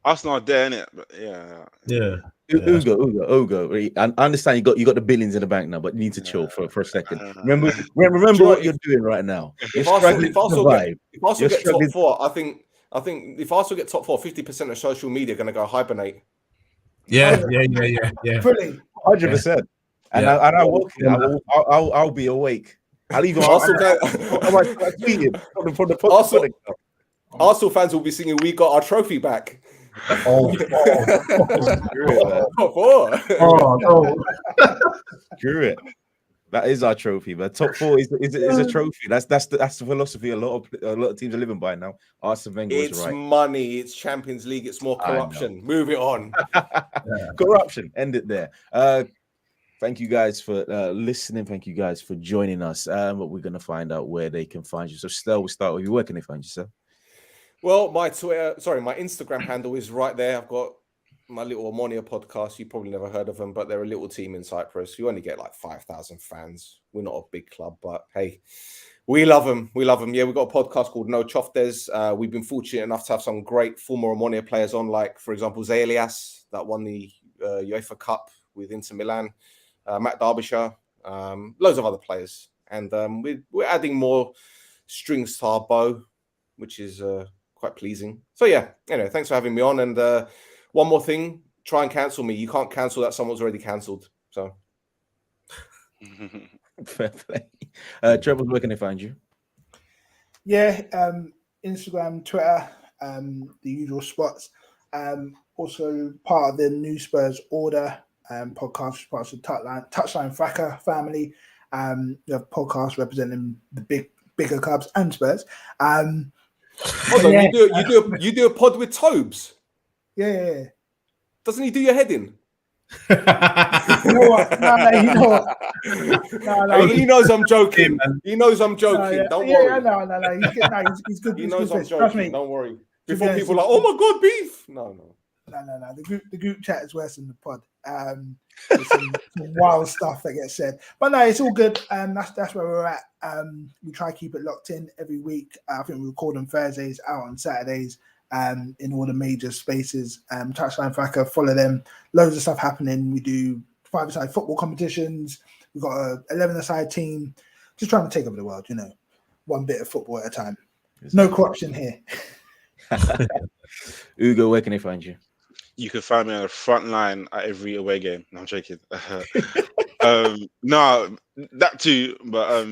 Arsenal are there, innit? But yeah. Ugo. I understand you got the billions in the bank now, but you need to chill for a second. Remember what you're doing right now. If Arsenal get top four, I think if Arsenal get top four, 50% of social media are going to go hibernate. Yeah. Fully, 100%. And I'll be awake. I'll even Arsenal fans will be singing, "We got our trophy back." Screw it. That is our trophy, but top four is a trophy. That's the philosophy a lot of teams are living by now. Arsene Wenger was right. It's money. It's Champions League. It's more corruption. Move it on. Corruption. End it there. Thank you guys for listening. Thank you guys for joining us. But we're gonna find out where they can find you. So, Stel, we'll start with you. Where can they find you, sir? Well, my Instagram handle is right there. I've got my little Ammonia podcast. You probably never heard of them, but they're a little team in Cyprus. You only get like 5,000 fans. We're not a big club, but hey, we love them. We love them. Yeah, we've got a podcast called No Choftes. We've been fortunate enough to have some great former Ammonia players on, like, for example, Zayelias, that won the UEFA Cup with Inter Milan, Matt Derbyshire, loads of other players. And we're adding more strings to our bow, which is quite pleasing. So, yeah, anyway, thanks for having me on. And one more thing, try and cancel me. You can't cancel that someone's already cancelled. So, fair play. Treble, where can they find you? Yeah, Instagram, Twitter, the usual spots. Also part of the New Spurs Order podcast, part of the Touchline Fracas family. We have podcasts representing the bigger clubs and Spurs. Hold on, yeah. you do a pod with Tobes? Yeah. Doesn't he do your head in? You know what? No. Hey, he knows I'm joking. He knows I'm joking. Don't worry. No. He's good. He knows I'm Trust joking. me. Don't worry. Before people are like, oh my god, beef. No. No. The group chat is worse than the pod. There's some wild stuff that gets said, but no, it's all good. That's where we're at. We try to keep it locked in every week. I think we record on Thursdays, out on Saturdays. In all the major spaces, Touchline Fracas, follow them. Loads of stuff happening. We do 5-a-side football competitions. We've got a 11-a-side team. Just trying to take over the world, one bit of football at a time. No corruption here. Ugo, where can they find you? You can find me on the front line at every away game. No, I'm joking. No, that too. But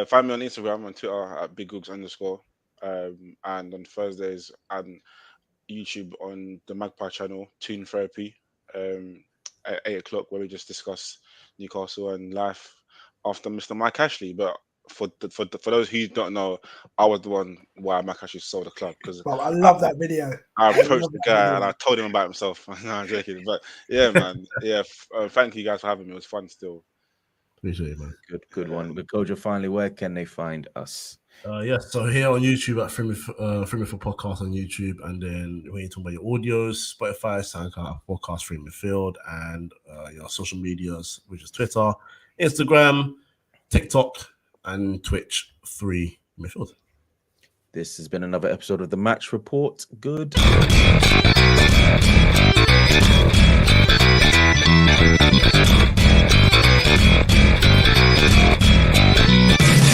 find me on Instagram, on Twitter at BigGoogs_. And on Thursdays and YouTube on the Magpie channel, Toon Therapy, at 8 o'clock, where we just discuss Newcastle and life after Mr. Mike Ashley. But for those who don't know, I was the one why Mike Ashley sold the club, because I love that video. I approached the guy and I told him about himself. No, I'm joking, but yeah, man, yeah. Thank you guys for having me. It was fun still. Appreciate it, man. Good one. But Kojo, finally, where can they find us? So here on YouTube at Free Midfield Podcast on YouTube, and then when you talk about your audios, Spotify, SoundCloud, Podcast Free Midfield, and your social medias, which is Twitter, Instagram, TikTok, and Twitch, Free Midfield. This has been another episode of the Match Report. Good.